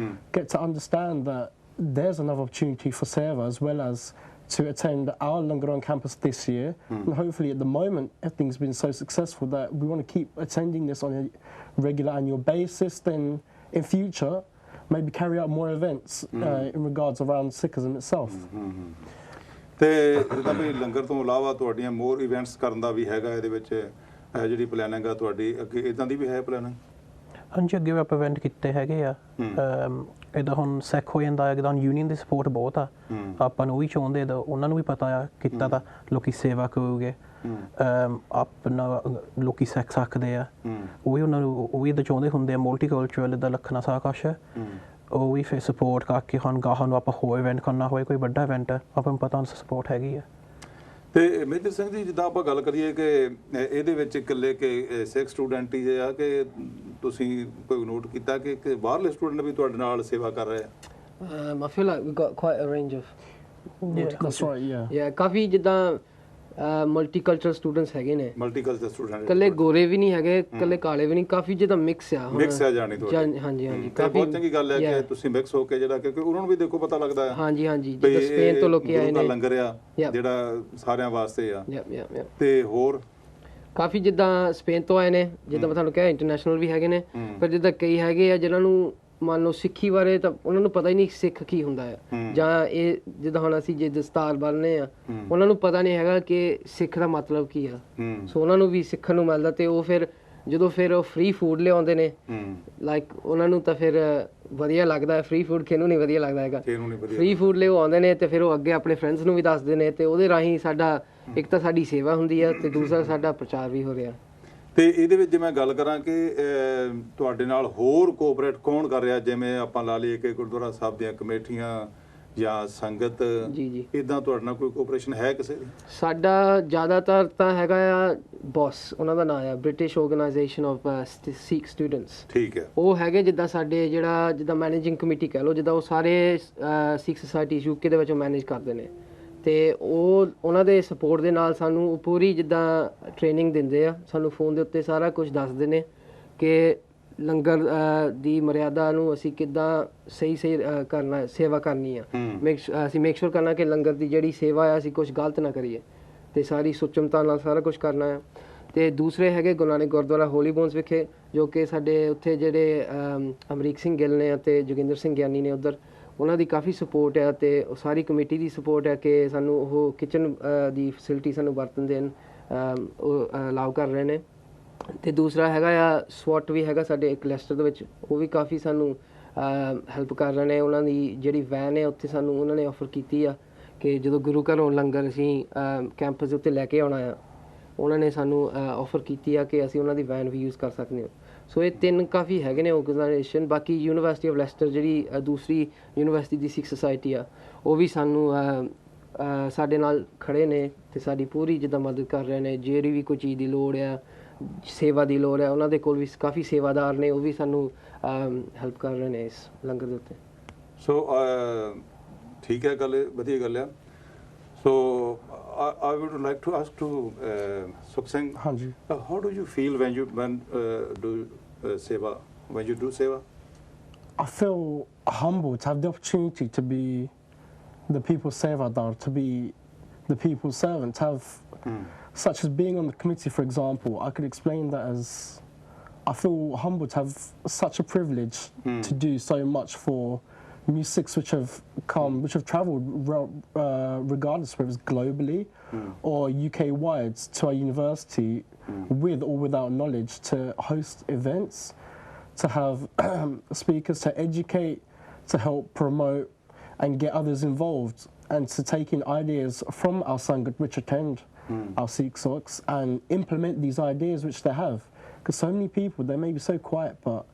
Speaker 4: get to understand that there's another opportunity for Seva, as well as to attend our Langar on campus this year. And hopefully at the moment everything's been so successful that we want to keep attending this on a regular annual basis, then in future maybe carry out more events in regards around Sikhism itself.
Speaker 1: ਤੇ ਜਿੱਦਾਂ ਵੀ ਲੰਗਰ ਤੋਂ ਇਲਾਵਾ ਤੁਹਾਡੀਆਂ ਮੋਰ events ਕਰਨ ਦਾ ਵੀ ਹੈਗਾ ਇਹਦੇ ਵਿੱਚ ਜਿਹੜੀ ਪਲੈਨਿੰਗ ਆ ਤੁਹਾਡੀ ਅੱਗੇ ਇਦਾਂ ਦੀ ਵੀ ਹੈ ਪਲੈਨਿੰਗ?
Speaker 3: ਹਾਂਜੀ, ਅੱਗੇ ਵੀ ਆਪਾਂ ਇਵੈਂਟ ਕੀਤੇ ਹੈਗੇ ਆ। ਇੱਦਾਂ ਹੁਣ ਸਿੱਖ ਹੋ ਜਾਂਦਾ ਹੈ, ਇੱਦਾਂ ਯੂਨੀਅਨ ਦੀ ਸਪੋਰਟ ਬਹੁਤ ਆ, ਆਪਾਂ ਨੂੰ ਉਹ ਵੀ ਚਾਹੁੰਦੇ, ਉਹਨਾਂ ਨੂੰ ਵੀ ਪਤਾ ਆ ਕੀਤਾ ਤਾਂ ਲੋਕੀ ਸੇਵਾ ਕਰੂਗੇ, ਆਪਣਾ ਲੋਕੀ ਸਿੱਖ ਸਕਦੇ ਆ, ਉਹ ਵੀ ਉਹਨਾਂ ਨੂੰ ਉਹ ਵੀ ਇੱਦਾਂ ਚਾਹੁੰਦੇ ਹੁੰਦੇ ਆ ਮਲਟੀਕਲਚਰਲ ਇੱਦਾਂ ਰੱਖਣਾ ਸਾਰਾ ਕੁਛ, ਉਹ ਵੀ ਫਿਰ ਸਪੋਰਟ ਕਰਕੇ ਹੁਣ ਗਾਹਾਂ ਨੂੰ ਆਪਾਂ ਹੋਰ ਇਵੈਂਟ ਕਰਨਾ ਹੋਵੇ, ਕੋਈ ਵੱਡਾ ਇਵੈਂਟ ਆਪਾਂ ਨੂੰ ਪਤਾ ਸਪੋਰਟ ਹੈਗੀ ਆ।
Speaker 1: ਤੇ ਮੇਜਰ ਸਿੰਘ ਜੀ, ਜਿੱਦਾਂ ਆਪਾਂ ਗੱਲ ਕਰੀਏ ਕਿ ਇਹਦੇ ਵਿੱਚ ਇਕੱਲੇ ਕਿ ਸਿੱਖ ਸਟੂਡੈਂਟ ਹੀ ਆ ਕਿ ਤੁਸੀਂ ਕੋਈ ਨੋਟ ਕੀਤਾ ਕਿ ਬਾਹਰਲੇ ਸਟੂਡੈਂਟ ਵੀ ਤੁਹਾਡੇ ਨਾਲ ਸੇਵਾ ਕਰ ਰਹੇ ਆ?
Speaker 2: I feel like we've got quite a range of
Speaker 4: That's right, yeah.
Speaker 2: ਕਾਫੀ ਜਿੱਦਾਂ ਮਲਟੀਕਲਚਰਲ ਸਟੂਡੈਂਟਸ ਹੈਗੇ ਨੇ,
Speaker 1: ਮਲਟੀਕਲਚਰ ਸਟੂਡੈਂਟ, ਇਕੱਲੇ
Speaker 2: ਕੱਲੇ ਗੋਰੇ ਵੀ ਨਹੀਂ ਹੈਗੇ, ਕੱਲੇ ਕਾਲੇ ਵੀ ਨਹੀਂ, ਕਾਫੀ ਜਿੱਦਾਂ ਮਿਕਸ ਆ।
Speaker 1: ਮਿਕਸ ਆ ਜਾਣੀ ਤੁਹਾਡੀ?
Speaker 2: ਹਾਂਜੀ ਹਾਂਜੀ,
Speaker 1: ਕਾਫੀ ਬਹੁਤ ਚੰਗੀ ਗੱਲ ਹੈ ਕਿ ਤੁਸੀਂ ਮਿਕਸ ਹੋ ਕੇ ਜਿਹੜਾ, ਕਿਉਂਕਿ ਉਹਨਾਂ ਨੂੰ ਵੀ ਦੇਖੋ ਪਤਾ ਲੱਗਦਾ ਹੈ।
Speaker 2: ਹਾਂਜੀ ਹਾਂਜੀ, ਜਿੱਦਾਂ ਸਪੇਨ ਤੋਂ ਲੋਕੀ ਆਏ ਨੇ,
Speaker 1: ਲੰਗਰ ਆ ਜਿਹੜਾ ਸਾਰਿਆਂ ਵਾਸਤੇ ਆ।
Speaker 2: ਤੇ
Speaker 1: ਹੋਰ
Speaker 2: ਕਾਫੀ ਜਿੱਦਾਂ ਸਪੇਨ ਤੋਂ ਆਏ ਨੇ, ਜਿੱਦਾਂ ਮੈਂ ਤੁਹਾਨੂੰ ਕਿਹਾ ਇੰਟਰਨੈਸ਼ਨਲ ਵੀ ਹੈਗੇ ਨੇ, ਪਰ ਜਿੱਦਾਂ ਕਈ ਹੈਗੇ ਆ ਜਿਨ੍ਹਾਂ ਨੂੰ ਮੰਨ ਲਓ ਸਿੱਖੀ ਬਾਰੇ ਤਾਂ ਉਹਨਾਂ ਨੂੰ ਪਤਾ ਹੀ ਨਹੀਂ ਸਿੱਖ ਕੀ ਹੁੰਦਾ ਹੈ, ਜਾਂ ਇਹ ਜਿੱਦਾਂ ਹੁਣ ਅਸੀਂ ਜੇ ਦਸਤਾਰ ਬੰਨ੍ਹਦੇ ਆ, ਉਹਨਾਂ ਨੂੰ ਪਤਾ ਨਹੀਂ ਹੈਗਾ ਕਿ ਸਿੱਖ ਦਾ ਮਤਲਬ ਕੀ ਆ। ਸੋ ਉਹਨਾਂ ਨੂੰ ਵੀ ਸਿੱਖਣ ਨੂੰ ਮਿਲਦਾ, ਤੇ ਉਹ ਫਿਰ ਜਦੋਂ ਫਿਰ ਉਹ ਫ੍ਰੀ ਫੂਡ ਲਿਆਉਂਦੇ ਨੇ, ਲਾਈਕ ਉਹਨਾਂ ਨੂੰ ਤਾਂ ਫਿਰ ਵਧੀਆ ਲੱਗਦਾ ਹੈ। ਫ੍ਰੀ ਫੂਡ ਕਿਹਨੂੰ ਨਹੀਂ ਵਧੀਆ ਲੱਗਦਾ ਹੈਗਾ? ਫ੍ਰੀ ਫੂਡ ਲਿਓ ਆਉਂਦੇ ਨੇ ਤੇ ਫਿਰ ਉਹ ਅੱਗੇ ਆਪਣੇ ਫਰੈਂਡਸ ਨੂੰ ਵੀ ਦੱਸਦੇ ਨੇ, ਤੇ ਉਹਦੇ ਰਾਹੀਂ ਸਾਡਾ ਇੱਕ ਤਾਂ ਸਾਡੀ ਸੇਵਾ ਹੁੰਦੀ ਆ, ਤੇ ਦੂਸਰਾ ਸਾਡਾ ਪ੍ਰਚਾਰ ਵੀ ਹੋ ਰਿਹਾ।
Speaker 1: ਤੇ ਇਹਦੇ ਵਿੱਚ ਜੇ ਮੈਂ ਗੱਲ ਕਰਾਂ ਕਿ ਤੁਹਾਡੇ ਨਾਲ ਹੋਰ ਕੋਆਪਰੇਟ ਕੌਣ ਕਰ ਰਿਹਾ, ਜਿਵੇਂ ਆਪਾਂ ਲਾ ਲਈਏ ਕਿ ਗੁਰਦੁਆਰਾ ਸਾਹਿਬ ਦੀਆਂ ਕਮੇਟੀਆਂ ਜਾਂ ਸੰਗਤ,
Speaker 2: ਜੀ
Speaker 1: ਇਦਾਂ ਤੁਹਾਡੇ ਨਾਲ ਕੋਈ ਕੋਆਪਰੇਸ਼ਨ ਹੈ ਕਿਸੇ ਦੀ?
Speaker 2: ਸਾਡਾ ਜ਼ਿਆਦਾਤਰ ਤਾਂ ਹੈਗਾ ਆ ਬੌਸ, ਉਹਨਾਂ ਦਾ ਨਾਮ ਆ British organisation of Sikh students.
Speaker 1: ਠੀਕ ਹੈ,
Speaker 2: ਉਹ ਹੈਗੇ ਜਿੱਦਾਂ ਸਾਡੇ ਜਿੱਦਾਂ ਮੈਨੇਜਿੰਗ ਕਮੇਟੀ ਕਹਿ ਲਓ, ਜਿੱਦਾਂ ਉਹ ਸਾਰੇ ਸਿੱਖ ਸੁਸਾਇਟੀ ਯੂਕੇ ਦੇ ਵਿੱਚ ਮੈਨੇਜ ਕਰਦੇ ਨੇ, ਤੇ ਉਹਨਾਂ ਦੇ ਸਪੋਰਟ ਦੇ ਨਾਲ ਸਾਨੂੰ ਪੂਰੀ ਜਿੱਦਾਂ ਟ੍ਰੇਨਿੰਗ ਦਿੰਦੇ ਆ, ਸਾਨੂੰ ਫੋਨ ਦੇ ਉੱਤੇ ਸਾਰਾ ਕੁਝ ਦੱਸਦੇ ਨੇ ਕਿ ਲੰਗਰ ਦੀ ਮਰਿਆਦਾ ਨੂੰ ਅਸੀਂ ਕਿੱਦਾਂ ਸਹੀ ਕਰਨਾ, ਸੇਵਾ ਕਰਨੀ ਆ। ਅਸੀਂ ਮੇਕ ਸ਼ੋਰ ਕਰਨਾ ਕਿ ਲੰਗਰ ਦੀ ਜਿਹੜੀ ਸੇਵਾ ਆ ਅਸੀਂ ਕੁਝ ਗਲਤ ਨਾ ਕਰੀਏ, ਤੇ ਸਾਰੀ ਸੁਚਮਤਾ ਨਾਲ ਸਾਰਾ ਕੁਝ ਕਰਨਾ ਆ। ਤੇ ਦੂਸਰੇ ਹੈਗੇ ਗੁਰੂ ਨਾਨਕ ਗੁਰਦੁਆਰਾ ਹੋਲੀ ਬੋਨਸ ਵਿਖੇ, ਜੋ ਕਿ ਸਾਡੇ ਉੱਥੇ ਜਿਹੜੇ ਅਮਰੀਕ ਸਿੰਘ ਗਿੱਲ ਨੇ ਅਤੇ ਜੋਗਿੰਦਰ ਸਿੰਘ ਗਿਆਨੀ ਨੇ ਉੱਧਰ, ਉਹਨਾਂ ਦੀ ਕਾਫੀ ਸਪੋਰਟ ਹੈ, ਤੇ ਸਾਰੀ ਕਮੇਟੀ ਦੀ ਸਪੋਰਟ ਹੈ ਕਿ ਸਾਨੂੰ ਉਹ ਕਿਚਨ ਦੀ ਫੈਸਿਲਿਟੀ ਸਾਨੂੰ ਵਰਤਣ ਦੇਣ, ਉਹ ਅਲਾਉ ਕਰ ਰਹੇ ਨੇ। ਤੇ ਦੂਸਰਾ ਹੈਗਾ ਆ ਸਵਾਟ ਵੀ ਹੈਗਾ ਸਾਡੇ ਇੱਕ ਲੈਸਟਰ ਦੇ ਵਿੱਚ, ਉਹ ਵੀ ਕਾਫੀ ਸਾਨੂੰ ਹੈਲਪ ਕਰ ਰਹੇ ਨੇ। ਉਹਨਾਂ ਦੀ ਜਿਹੜੀ ਵੈਨ ਹੈ ਉੱਥੇ ਸਾਨੂੰ ਉਹਨਾਂ ਨੇ ਆਫਰ ਕੀਤੀ ਆ ਕਿ ਜਦੋਂ ਗੁਰੂ ਘਰੋਂ ਲੰਗਰ ਅਸੀਂ ਕੈਂਪਸ ਦੇ ਉੱਤੇ ਲੈ ਕੇ ਆਉਣਾ ਆ, ਉਹਨਾਂ ਨੇ ਸਾਨੂੰ ਆਫਰ ਕੀਤੀ ਆ ਕਿ ਅਸੀਂ ਉਹਨਾਂ ਦੀ ਵੈਨ ਵੀ ਯੂਜ਼ ਕਰ ਸਕਦੇ ਹਾਂ। ਸੋ ਇਹ ਤਿੰਨ ਕਾਫੀ ਹੈਗੇ ਨੇ ਆਰਗੇਨਾਈਜੇਸ਼ਨ। ਬਾਕੀ ਯੂਨੀਵਰਸਿਟੀ ਆਫ ਲੈਸਟਰ ਜਿਹੜੀ ਦੂਸਰੀ ਯੂਨੀਵਰਸਿਟੀ ਦੀ ਸਿੱਖ ਸੁਸਾਇਟੀ ਆ, ਉਹ ਵੀ ਸਾਨੂੰ ਸਾਡੇ ਨਾਲ ਖੜੇ ਨੇ ਤੇ ਸਾਡੀ ਪੂਰੀ ਜਿੱਦਾਂ ਮਦਦ ਕਰ ਰਹੇ ਨੇ। ਜਿਹੜੀ ਵੀ ਕੋਈ ਚੀਜ਼ ਦੀ ਲੋੜ ਆ, ਸੇਵਾ ਦੀ ਲੋੜ ਹੈ, ਉਹਨਾਂ ਦੇ ਕੋਲ ਵੀ ਕਾਫੀ ਸੇਵਾਦਾਰ ਨੇ, ਉਹ ਵੀ ਸਾਨੂੰ ਹੈਲਪ ਕਰ ਰਹੇ ਨੇ ਇਸ ਲੰਗਰ ਦੇ ਉੱਤੇ।
Speaker 1: ਸੋ ਠੀਕ ਹੈ, ਗੱਲ ਵਧੀਆ ਗੱਲ ਆ। ਸੋ I would like to ask to Sukh Singh, how do you feel when you do seva, when you do seva?
Speaker 4: I feel humbled to have the opportunity to be the people's sevadar, to be the people's servant, to have such as being on the committee, for example. I could explain that as I feel humbled to have such a privilege to do so much for musics which have travelled regardless whether it's globally or UK-wide to our university with or without knowledge, to host events, to have speakers to educate, to help promote and get others involved, and to take in ideas from our Sangat which attend our Sikh Soks and implement these ideas which they have. Because so many people, they may be so quiet, but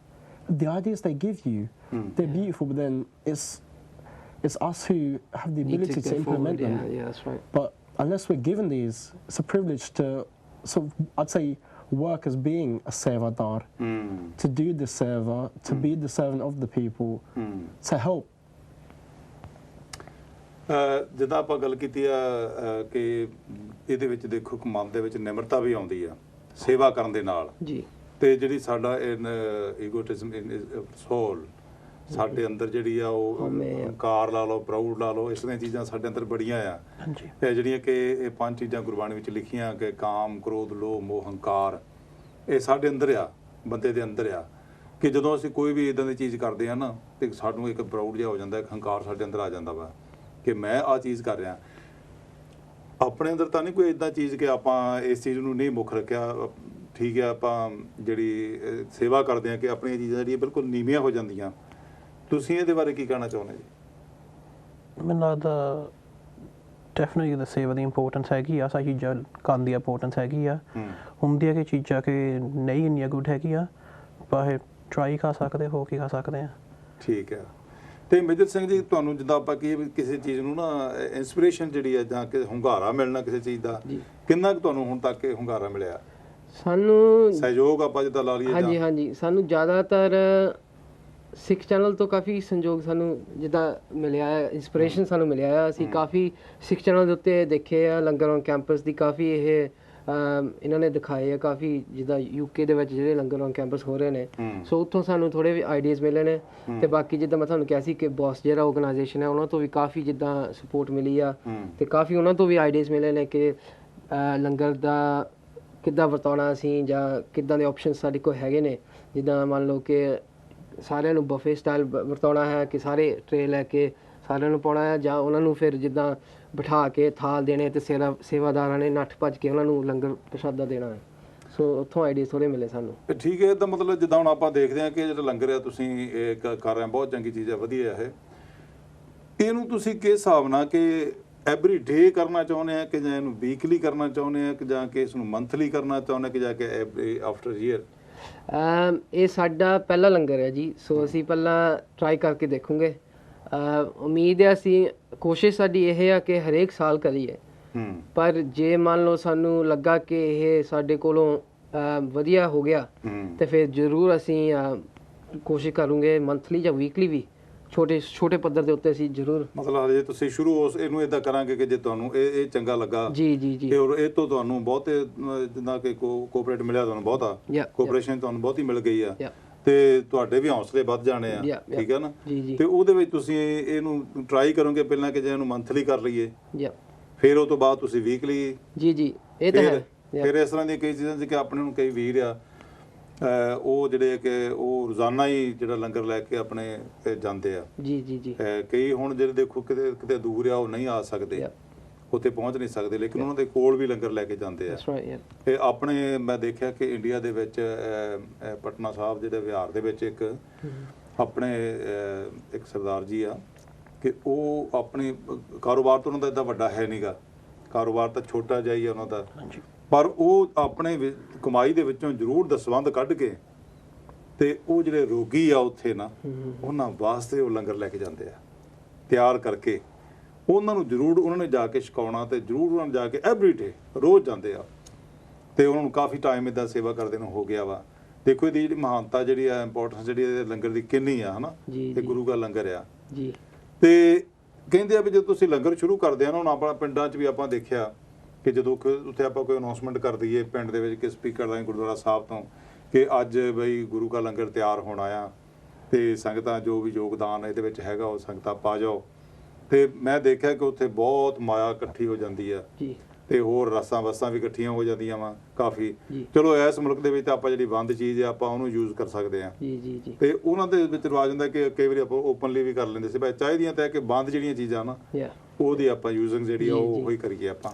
Speaker 4: the ideas they give you, they're beautiful, but then it's us who have the ability to implement them.
Speaker 2: Yeah, that's right.
Speaker 4: But unless we're given these, it's a privilege to so I'd say work as being a servador, to do the server, to be the servant of the people, to help.
Speaker 1: ਜਿੱਦਾਂ ਆਪਾਂ ਗੱਲ ਕੀਤੀ ਆ ਕਿ ਇਹਦੇ ਵਿੱਚ ਦੇਖੋ ਕਮਾਨ ਦੇ ਵਿੱਚ ਨਿਮਰਤਾ ਵੀ ਆਉਂਦੀ ਆ ਸੇਵਾ ਕਰਨ ਦੇ ਨਾਲ
Speaker 2: ਜੀ,
Speaker 1: ਤੇ ਜਿਹੜੀ ਸਾਡਾ ਈਗੋਟਿਜ਼ਮ ਸੋਲ ਸਾਡੇ ਅੰਦਰ ਜਿਹੜੀ ਆ ਉਹ ਹੰਕਾਰ ਲਾ ਲਓ, ਪ੍ਰਾਊਡ ਲਾ ਲਓ, ਇਸ ਤਰ੍ਹਾਂ ਚੀਜ਼ਾਂ ਸਾਡੇ ਅੰਦਰ ਬੜੀਆਂ ਆ। ਇਹ ਜਿਹੜੀਆਂ ਕਿ ਇਹ 5 ਚੀਜ਼ਾਂ ਗੁਰਬਾਣੀ ਵਿੱਚ ਲਿਖੀਆਂ ਕਿ ਕਾਮ, ਕ੍ਰੋਧ, ਲੋਭ, ਮੋਹ, ਹੰਕਾਰ, ਇਹ ਸਾਡੇ ਅੰਦਰ ਆ, ਬੰਦੇ ਦੇ ਅੰਦਰ ਆ। ਕਿ ਜਦੋਂ ਅਸੀਂ ਕੋਈ ਵੀ ਇਦਾਂ ਦੀ ਚੀਜ਼ ਕਰਦੇ ਆ ਨਾ ਤੇ ਸਾਨੂੰ ਇੱਕ ਪ੍ਰਾਊਡ ਜਿਹਾ ਹੋ ਜਾਂਦਾ, ਇੱਕ ਹੰਕਾਰ ਸਾਡੇ ਅੰਦਰ ਆ ਜਾਂਦਾ ਵਾ ਕਿ ਮੈਂ ਆਹ ਚੀਜ਼ ਕਰ ਰਿਹਾ। ਆਪਣੇ ਅੰਦਰ ਤਾਂ ਨਹੀਂ ਕੋਈ ਇਦਾਂ ਚੀਜ਼ ਕਿ ਆਪਾਂ ਇਸ ਚੀਜ਼ ਨੂੰ ਨਹੀਂ ਮੁੱਖ ਰੱਖਿਆ। ਠੀਕ ਹੈ, ਆਪਾਂ ਜਿਹੜੀ ਸੇਵਾ ਕਰਦੇ ਆ ਕਿ ਆਪਣੀਆਂ ਚੀਜ਼ਾਂ ਜਿਹੜੀਆਂ ਬਿਲਕੁਲ ਨੀਵੀਆਂ ਹੋ ਜਾਂਦੀਆਂ। ਤੁਸੀਂ ਇਹਦੇ ਬਾਰੇ ਕੀ ਕਹਿਣਾ ਚਾਹੁੰਦੇ ਜੀ?
Speaker 3: ਮੈਨੂੰ ਲੱਗਦਾ ਡੈਫੀਨਿਟਲੀ the ਸੇਵਾ ਦੀ ਇੰਪੋਰਟੈਂਸ ਹੈਗੀ ਆ, ਸਾਰੀ ਚੀਜ਼ਾਂ ਕਰਨ ਦੀ ਇੰਪੋਰਟੈਂਸ ਹੈਗੀ ਆ। ਹੁੰਦੀਆਂ ਕਿ ਚੀਜ਼ਾਂ ਕਿ ਨਹੀਂ ਇੰਨੀਆਂ ਗੁੱਡ ਹੈਗੀਆਂ, ਪਰ ਟਰਾਈ ਕਰ ਸਕਦੇ, ਹੋ ਕੀ ਕਰ ਸਕਦੇ ਆ।
Speaker 1: ਠੀਕ ਹੈ। ਤੇ ਮੇਜਰ ਸਿੰਘ ਜੀ, ਤੁਹਾਨੂੰ ਜਿੱਦਾਂ ਆਪਾਂ ਕੀ ਕਿਸੇ ਚੀਜ਼ ਨੂੰ ਨਾ ਇੰਸਪੀਰੇਸ਼ਨ ਜਿਹੜੀ ਆ ਜਾਂ ਕਿ ਹੁੰਗਾਰਾ ਮਿਲਣਾ ਕਿਸੇ ਚੀਜ਼ ਦਾ, ਕਿੰਨਾ ਕੁ ਤੁਹਾਨੂੰ ਹੁਣ ਤੱਕ ਹੁੰਗਾਰਾ ਮਿਲਿਆ?
Speaker 2: ਸਾਨੂੰ
Speaker 1: ਸਹਿਯੋਗ ਆਪਾਂ ਜਿੱਦਾਂ ਲਾ ਲਈਏ।
Speaker 2: ਹਾਂਜੀ ਹਾਂਜੀ, ਸਾਨੂੰ ਜ਼ਿਆਦਾਤਰ ਸਿੱਖ ਚੈਨਲ ਤੋਂ ਕਾਫੀ ਸੰਯੋਗ ਸਾਨੂੰ ਜਿੱਦਾਂ ਮਿਲਿਆ ਹੈ, ਇੰਸਪੀਰੇਸ਼ਨ ਸਾਨੂੰ ਮਿਲਿਆ ਹੈ। ਅਸੀਂ ਕਾਫੀ ਸਿੱਖ ਚੈਨਲ ਦੇ ਉੱਤੇ ਦੇਖੇ ਆ ਲੰਗਰ ਔਨ ਕੈਂਪਸ ਦੀ ਕਾਫੀ ਇਹ ਇਹਨਾਂ ਨੇ ਦਿਖਾਏ ਆ ਕਾਫੀ, ਜਿੱਦਾਂ UK ਦੇ ਵਿੱਚ ਜਿਹੜੇ ਲੰਗਰ ਔਨ ਕੈਂਪਸ ਹੋ ਰਹੇ ਨੇ। ਸੋ ਉੱਥੋਂ ਸਾਨੂੰ ਥੋੜ੍ਹੇ ਵੀ ਆਈਡੀਆਜ਼ ਮਿਲੇ ਨੇ। ਤੇ ਬਾਕੀ ਜਿੱਦਾਂ ਮੈਂ ਤੁਹਾਨੂੰ ਕਿਹਾ ਸੀ ਕਿ ਬੌਸ ਜਿਹੜਾ ਆਰਗੇਨਾਈਜੇਸ਼ਨ ਹੈ, ਉਹਨਾਂ ਤੋਂ ਵੀ ਕਾਫੀ ਜਿੱਦਾਂ ਸਪੋਰਟ ਮਿਲੀ ਆ ਤੇ ਕਾਫੀ ਉਹਨਾਂ ਤੋਂ ਵੀ ਆਈਡੀਆਜ਼ ਮਿਲੇ ਨੇ ਕਿ ਲੰਗਰ ਦਾ ਕਿੱਦਾਂ ਵਰਤਾਉਣਾ ਅਸੀਂ, ਜਾਂ ਕਿੱਦਾਂ ਦੇ ਆਪਸ਼ਨ ਸਾਡੇ ਕੋਲ ਹੈਗੇ ਨੇ। ਜਿੱਦਾਂ ਮੰਨ ਲਓ ਕਿ ਸਾਰਿਆਂ ਨੂੰ ਬਫੇ ਸਟਾਈਲ ਵਰਤਾਉਣਾ ਹੈ ਕਿ ਸਾਰੇ ਟਰੇ ਲੈ ਕੇ ਸਾਰਿਆਂ ਨੂੰ ਪਾਉਣਾ ਹੈ, ਜਾਂ ਉਹਨਾਂ ਨੂੰ ਫਿਰ ਜਿੱਦਾਂ ਬਿਠਾ ਕੇ ਥਾਲ ਦੇਣੇ ਤੇ ਸੇਵਾਦਾਰਾਂ ਨੇ ਨੱਠ ਭੱਜ ਕੇ ਉਹਨਾਂ ਨੂੰ ਲੰਗਰ ਪ੍ਰਸ਼ਾਦਾ ਦੇਣਾ ਹੈ। ਸੋ ਉੱਥੋਂ ਆਈਡੀਆਜ਼ ਥੋੜ੍ਹੇ ਮਿਲੇ ਸਾਨੂੰ।
Speaker 1: ਠੀਕ ਹੈ, ਇਹਦਾ ਮਤਲਬ ਜਿੱਦਾਂ ਹੁਣ ਆਪਾਂ ਦੇਖਦੇ ਹਾਂ ਕਿ ਜਿਹੜਾ ਲੰਗਰ ਆ ਤੁਸੀਂ ਇਹ ਕਰ ਰਹੇ, ਬਹੁਤ ਚੰਗੀ ਚੀਜ਼ ਹੈ, ਵਧੀਆ ਹੈ। ਇਹਨੂੰ ਤੁਸੀਂ ਕਿਸ ਹਿਸਾਬ ਨਾਲ ਕਿ ਐਵਰੀ ਡੇ ਕਰਨਾ ਚਾਹੁੰਦੇ ਆ ਕਿ ਜਾਂ ਇਹਨੂੰ ਵੀਕਲੀ ਕਰਨਾ ਚਾਹੁੰਦੇ ਆ ਕਿ ਜਾਂ ਕਿ ਇਸ ਨੂੰ ਮੰਥਲੀ ਕਰਨਾ ਚਾਹੁੰਦੇ ਕਿ ਜਾਂ ਕਿ ਐਵਰੀ ਆਫਟਰ ਈਅਰ?
Speaker 2: ਇਹ ਸਾਡਾ ਪਹਿਲਾ ਲੰਗਰ ਹੈ ਜੀ। ਸੋ ਅਸੀਂ ਪਹਿਲਾਂ ਟਰਾਈ ਕਰਕੇ ਦੇਖੂਗੇ। ਉਮੀਦ ਹੈ, ਅਸੀਂ ਕੋਸ਼ਿਸ਼ ਸਾਡੀ ਇਹ ਆ ਕਿ ਹਰੇਕ ਸਾਲ ਕਰੀਏ। ਪਰ ਜੇ ਮੰਨ ਲਓ ਸਾਨੂੰ ਲੱਗਾ ਕਿ ਇਹ ਸਾਡੇ ਕੋਲੋਂ ਵਧੀਆ ਹੋ ਗਿਆ ਤੇ ਫਿਰ ਜ਼ਰੂਰ ਅਸੀਂ ਕੋਸ਼ਿਸ਼ ਕਰਾਂਗੇ ਮੰਥਲੀ ਜਾਂ ਵੀਕਲੀ ਵੀ, ਛੋਟੇ ਪੱਧਰ ਦੇ ਉੱਤੇ ਅਸੀਂ ਜ਼ਰੂਰ। ਮਤਲਬ
Speaker 1: ਹਜੇ ਤੁਸੀਂ ਸ਼ੁਰੂ ਇਹਨੂੰ ਇਦਾਂ ਕਰਾਂਗੇ ਕਿ ਜੇ ਤੁਹਾਨੂੰ ਇਹ ਚੰਗਾ ਲੱਗਾ
Speaker 2: ਜੀ ਜੀ ਜੀ,
Speaker 1: ਔਰ ਇਹ ਤੋਂ ਤੁਹਾਨੂੰ ਬਹੁਤੇ ਜਿੱਦਾਂ ਕਿ ਕੋਆਪਰੇਟ ਮਿਲਿਆ, ਤੁਹਾਨੂੰ ਬਹੁਤਾ ਕੋਆਪਰੇਸ਼ਨ ਤੁਹਾਨੂੰ ਬਹੁਤੀ ਮਿਲ ਗਈ ਆ ਤੇ ਤੁਹਾਡੇ ਵੀ ਹੌਸਲੇ ਵੱਧ ਜਾਣੇ ਆ। ਠੀਕ ਹੈ ਨਾ? ਤੇ ਉਹਦੇ ਵਿੱਚ ਤੁਸੀਂ ਇਹਨੂੰ ਟਰਾਈ ਕਰੋਗੇ ਪਹਿਲਾਂ ਕਿ ਜੇ ਇਹਨੂੰ ਮੰਥਲੀ ਕਰ ਲਈਏ, ਫਿਰ ਉਹ ਤੋਂ ਬਾਅਦ ਤੁਸੀਂ ਵੀਕਲੀ। ਜੀ ਜੀ, ਇਹ ਤਾਂ ਹੈ। ਫਿਰ ਇਸ ਤਰ੍ਹਾਂ ਦੀਆਂ ਕਈ ਚੀਜ਼ਾਂ ਕਿ ਆਪਣੇ ਨੂੰ ਕਈ ਵੀਰ ਆ ਉਹ ਜਿਹੜੇ ਕਿ ਉਹ ਰੋਜ਼ਾਨਾ ਹੀ ਜਿਹੜਾ ਲੰਗਰ ਲੈ ਕੇ ਆਪਣੇ ਜਾਂਦੇ ਆ। ਜੀ ਜੀ ਜੀ, ਕਈ ਹੁਣ ਜਿਹੜੇ ਦੇਖੋ ਕਿਤੇ ਦੂਰ ਆ, ਉਹ ਨਹੀਂ ਆ ਸਕਦੇ, ਉੱਥੇ ਪਹੁੰਚ ਨਹੀਂ ਸਕਦੇ, ਲੇਕਿਨ ਉਹਨਾਂ ਦੇ ਕੋਲ ਵੀ ਲੰਗਰ ਲੈ ਕੇ ਜਾਂਦੇ ਆ। ਤੇ ਆਪਣੇ ਮੈਂ ਦੇਖਿਆ ਕਿ ਇੰਡੀਆ ਦੇ ਵਿੱਚ ਪਟਨਾ ਸਾਹਿਬ ਜਿਹੜੇ ਬਿਹਾਰ ਦੇ ਵਿੱਚ ਇੱਕ ਆਪਣੇ ਇੱਕ ਸਰਦਾਰ ਜੀ ਆ ਕਿ ਉਹ ਆਪਣੇ ਕਾਰੋਬਾਰ ਤੋਂ ਉਹਨਾਂ ਦਾ ਇੱਦਾਂ ਵੱਡਾ ਹੈ ਨਹੀਂਗਾ, ਕਾਰੋਬਾਰ ਤਾਂ ਛੋਟਾ ਜਿਹਾ ਹੀ ਆ ਉਹਨਾਂ ਦਾ, ਪਰ ਉਹ ਆਪਣੇ ਕਮਾਈ ਦੇ ਵਿੱਚੋਂ ਜ਼ਰੂਰ ਦਸਵੰਧ ਕੱਢ ਕੇ ਤੇ ਉਹ ਜਿਹੜੇ ਰੋਗੀ ਆ ਉੱਥੇ ਨਾ, ਉਹਨਾਂ ਵਾਸਤੇ ਉਹ ਲੰਗਰ ਲੈ ਕੇ ਜਾਂਦੇ ਆ ਤਿਆਰ ਕਰਕੇ। ਉਹਨਾਂ ਨੂੰ ਜ਼ਰੂਰ ਉਹਨਾਂ ਨੇ ਜਾ ਕੇ ਛਕਾਉਣਾ ਤੇ ਜ਼ਰੂਰ ਉਹਨਾਂ ਨੂੰ ਜਾ ਕੇ ਐਵਰੀ ਡੇ ਰੋਜ਼ ਜਾਂਦੇ ਆ ਤੇ ਉਹਨਾਂ ਨੂੰ ਕਾਫੀ ਟਾਈਮ ਇੱਦਾਂ ਸੇਵਾ ਕਰਦੇ ਨੂੰ ਹੋ ਗਿਆ ਵਾ। ਦੇਖੋ ਇਹਦੀ ਜਿਹੜੀ ਮਹਾਨਤਾ ਜਿਹੜੀ ਆ, ਇੰਪੋਰਟੈਂਸ ਜਿਹੜੀ ਇਹਦੇ ਲੰਗਰ ਦੀ ਕਿੰਨੀ ਆ, ਹਨਾ? ਤੇ ਗੁਰੂ ਦਾ ਲੰਗਰ ਆ। ਤੇ ਕਹਿੰਦੇ ਆ ਵੀ ਜਦੋਂ ਤੁਸੀਂ ਲੰਗਰ ਸ਼ੁਰੂ ਕਰਦੇ ਆ ਨਾ, ਹੁਣ ਆਪਣਾ ਪਿੰਡਾਂ 'ਚ ਵੀ ਆਪਾਂ ਦੇਖਿਆ ਕਿ ਜਦੋਂ ਉੱਥੇ ਆਪਾਂ ਕੋਈ ਅਨਾਉਂਸਮੈਂਟ ਕਰ ਦਈਏ ਪਿੰਡ ਦੇ ਵਿੱਚ ਕਿ ਸਪੀਕਰ ਰਾਹੀਂ ਗੁਰਦੁਆਰਾ ਸਾਹਿਬ ਤੋਂ ਕਿ ਅੱਜ ਬਈ ਗੁਰੂ ਦਾ ਲੰਗਰ ਤਿਆਰ ਹੋਣਾ ਆ ਤੇ ਸੰਗਤਾਂ ਜੋ ਵੀ ਯੋਗਦਾਨ ਇਹਦੇ ਵਿੱਚ ਹੈਗਾ ਉਹ ਸੰਗਤਾਂ ਪਾ ਜਾਓ। ਤੇ ਮੈਂ ਦੇਖਿਆ ਕਿ ਉੱਥੇ ਬਹੁਤ ਮਾਇਆ ਇਕੱਠੀ ਹੋ ਜਾਂਦੀ ਆ ਤੇ ਹੋਰ ਰਸਾਂ ਵਸਾਂ ਵੀ ਇਕੱਠੀਆਂ ਹੋ ਜਾਂਦੀਆਂ ਵਾ ਕਾਫੀ। ਚਲੋ ਇਸ ਮੁਲਕ ਦੇ ਵਿੱਚ ਤਾਂ ਆਪਾਂ ਜਿਹੜੀ ਬੰਦ ਚੀਜ਼ ਆ ਆਪਾਂ ਉਹਨੂੰ ਯੂਜ਼ ਕਰ ਸਕਦੇ ਆ ਤੇ ਉਹਨਾਂ ਦੇ ਵਿੱਚ ਰਿਵਾਜ ਹੁੰਦਾ ਕਿ ਕਈ ਵਾਰੀ ਆਪਾਂ ਓਪਨਲੀ ਵੀ ਕਰ ਲੈਂਦੇ ਸੀ, ਪਰ ਚਾਹੀਦੀਆਂ ਤਾਂ ਕਿ ਬੰਦ ਜਿਹੜੀਆਂ ਚੀਜ਼ਾਂ ਨਾ ਉਹਦੀ ਆਪਾਂ ਯੂਜ਼ਿੰਗ ਜਿਹੜੀ ਆ ਉਹ ਹੀ ਕਰੀਏ ਆਪਾਂ।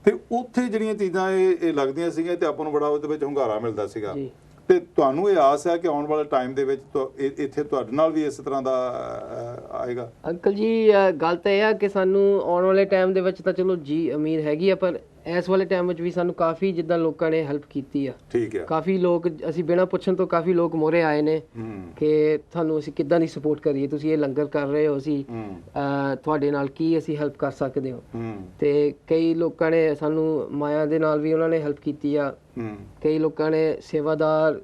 Speaker 1: ਤੇ ਉੱਥੇ ਜਿਹੜੀਆਂ ਚੀਜ਼ਾਂ ਇਹ ਲੱਗਦੀਆਂ ਸੀਗੀਆਂ ਤੇ ਆਪਾਂ ਨੂੰ ਬੜਾ ਉਹਦੇ ਵਿੱਚ ਹੁੰਗਾਰਾ ਮਿਲਦਾ ਸੀਗਾ। ਤੇ ਤੁਹਾਨੂੰ ਇਹ ਆਸ ਹੈ ਕਿ ਆਉਣ ਵਾਲੇ ਟਾਈਮ ਦੇ ਵਿੱਚ ਇੱਥੇ ਤੁਹਾਡੇ ਨਾਲ ਵੀ ਇਸ ਤਰ੍ਹਾਂ ਦਾ ਆਏਗਾ? ਅੰਕਲ ਜੀ, ਗੱਲ ਤਾਂ ਇਹ ਆ ਕਿ ਸਾਨੂੰ ਆਉਣ ਵਾਲੇ ਟਾਈਮ ਦੇ ਵਿੱਚ ਤਾਂ ਚਲੋ ਜੀ ਉਮੀਦ ਹੈਗੀ ਆ, ਪਰ
Speaker 2: ਇਸ ਵਾਲੇ ਟਾਈਮ ਵਿੱਚ ਵੀ ਸਾਨੂੰ ਕਾਫੀ ਜਿੱਦਾਂ ਲੋਕਾਂ ਨੇ ਹੈਲਪ ਕੀਤੀ ਆ।
Speaker 1: ਠੀਕ ਹੈ।
Speaker 2: ਕਾਫੀ ਲੋਕ ਅਸੀਂ ਬਿਨਾਂ ਪੁੱਛਣ ਤੋਂ ਕਾਫੀ ਲੋਕ ਮੋਹਰੇ ਆਏ ਨੇ ਕਿ ਤੁਹਾਨੂੰ ਅਸੀਂ ਕਿੱਦਾਂ ਦੀ ਸਪੋਰਟ ਕਰੀਏ, ਤੁਸੀਂ ਇਹ ਲੰਗਰ ਕਰ ਰਹੇ ਹੋ, ਅਸੀਂ ਤੁਹਾਡੇ ਨਾਲ ਕੀ ਅਸੀਂ ਹੈਲਪ ਕਰ ਸਕਦੇ ਹੋ। ਤੇ ਕਈ ਲੋਕਾਂ ਨੇ ਸਾਨੂੰ ਮਾਇਆ ਦੇ ਨਾਲ ਵੀ ਉਹਨਾਂ ਨੇ ਹੈਲਪ ਕੀਤੀ ਆ। ਕਈ ਲੋਕਾਂ ਨੇ ਸੇਵਾਦਾਰ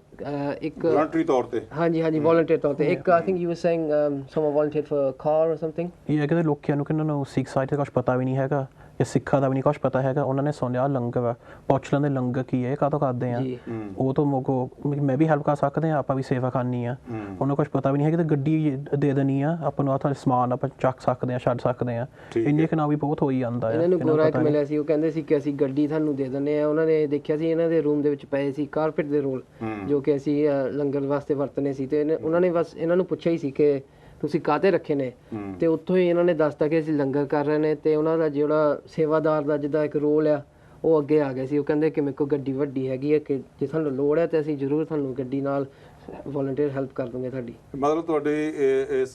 Speaker 2: ਇੱਕ
Speaker 1: ਵਲੰਟਰੀ ਤੌਰ ਤੇ,
Speaker 2: ਹਾਂਜੀ ਵੋਲੰਟੀਅਰ ਤੌਰ ਤੇ, ਇੱਕ I think you was saying summon volunteer for car or something.
Speaker 3: ਇਹ ਕਹਿੰਦੇ ਲੋਕਾਂ ਨੂੰ ਕਿੰਨਾਂ ਨੂੰ ਸਿੱਖ ਸਾਈਡ ਤੇ ਕੁਝ ਪਤਾ ਵੀ ਨਹੀਂ ਹੈਗਾ ਜਾਂ ਸਿੱਖਾਂ ਦਾ ਵੀ ਨਹੀਂ ਕੁਝ ਪਤਾ ਹੈਗਾ, ਉਹਨਾਂ ਨੇ ਸੁਣਿਆ ਲੰਗਰ ਆ, ਪੁੱਛ ਲੈਂਦੇ ਲੰਗਰ ਕੀ ਹੈ, ਕਾਹਤੋਂ ਕਰਦੇ ਆ, ਉਹ ਤੋਂ ਮੋਗੋ ਮੈਂ ਵੀ ਹੈਲਪ ਕਰ ਸਕਦੇ ਆ, ਆਪਾਂ ਵੀ ਸੇਵਾ ਕਰਨੀ ਆ। ਉਹਨਾਂ ਕੁਝ ਪਤਾ ਵੀ ਨਹੀਂ ਹੈਗਾ ਤੇ ਗੱਡੀ ਦੇ ਦੇਣੀ ਆ ਆਪਾਂ ਨੂੰ, ਆ ਤੁਹਾਡੇ ਸਮਾਨ ਆਪਾਂ ਚੱਕ ਸਕਦੇ ਆ, ਛੱਡ ਸਕਦੇ ਆ। ਇੰਨੇ ਕੁ ਨਾਲ ਵੀ ਬਹੁਤ ਹੋਈ ਜਾਂਦਾ ਹੈ।
Speaker 2: ਇਹਨਾਂ ਨੂੰ ਗੋਰਾ ਇੱਕ ਮਿਲਿਆ ਸੀ, ਉਹ ਕਹਿੰਦੇ ਸੀ ਕਿ ਅਸੀਂ ਗੱਡੀ ਤੁਹਾਨੂੰ ਦੇ ਦਿੰਦੇ ਆ। ਉਹਨਾਂ ਨੇ ਦੇਖਿਆ ਸੀ ਇਹਨਾਂ ਦੇ ਰੂਮ ਦੇ ਵਿੱਚ ਪਏ ਸੀ ਕਾਰਪੇਟ ਦੇ ਰੋਲ, ਜੋ ਕਿ ਅਸੀਂ ਲੰਗਰ ਵਾਸਤੇ ਵਰਤਨੇ ਸੀ, ਤੇ ਉਹਨਾਂ ਨੇ ਬਸ ਇਹਨਾਂ ਨੂੰ ਪੁੱਛਿਆ ਹੀ ਸੀ ਕਿ ਤੁਸੀਂ ਕਾਹਤੇ ਰੱਖੇ ਨੇ, ਤੇ ਉੱਥੋਂ ਹੀ ਇਹਨਾਂ ਨੇ ਦੱਸਤਾ ਕਿ ਅਸੀਂ ਲੰਗਰ ਕਰ ਰਹੇ ਨੇ। ਤੇ ਉਹਨਾਂ ਦਾ ਜਿਹੜਾ ਸੇਵਾਦਾਰ ਦਾ ਜਿੱਦਾਂ ਇੱਕ ਰੋਲ ਆ ਉਹ ਅੱਗੇ ਆ ਗਿਆ ਸੀ। ਉਹ ਕਹਿੰਦੇ ਕਿ ਮੇਰੇ ਕੋਲ ਗੱਡੀ ਵੱਡੀ ਹੈਗੀ ਹੈ, ਕਿ ਜੇ ਤੁਹਾਨੂੰ ਲੋੜ ਹੈ ਤੇ ਅਸੀਂ ਜ਼ਰੂਰ ਤੁਹਾਨੂੰ ਗੱਡੀ ਨਾਲ ਵੋਲੰਟੀਅਰ ਹੈਲਪ ਕਰ ਦੂੰਗੇ ਤੁਹਾਡੀ।
Speaker 1: ਮਤਲਬ ਤੁਹਾਡੀ ਇਸ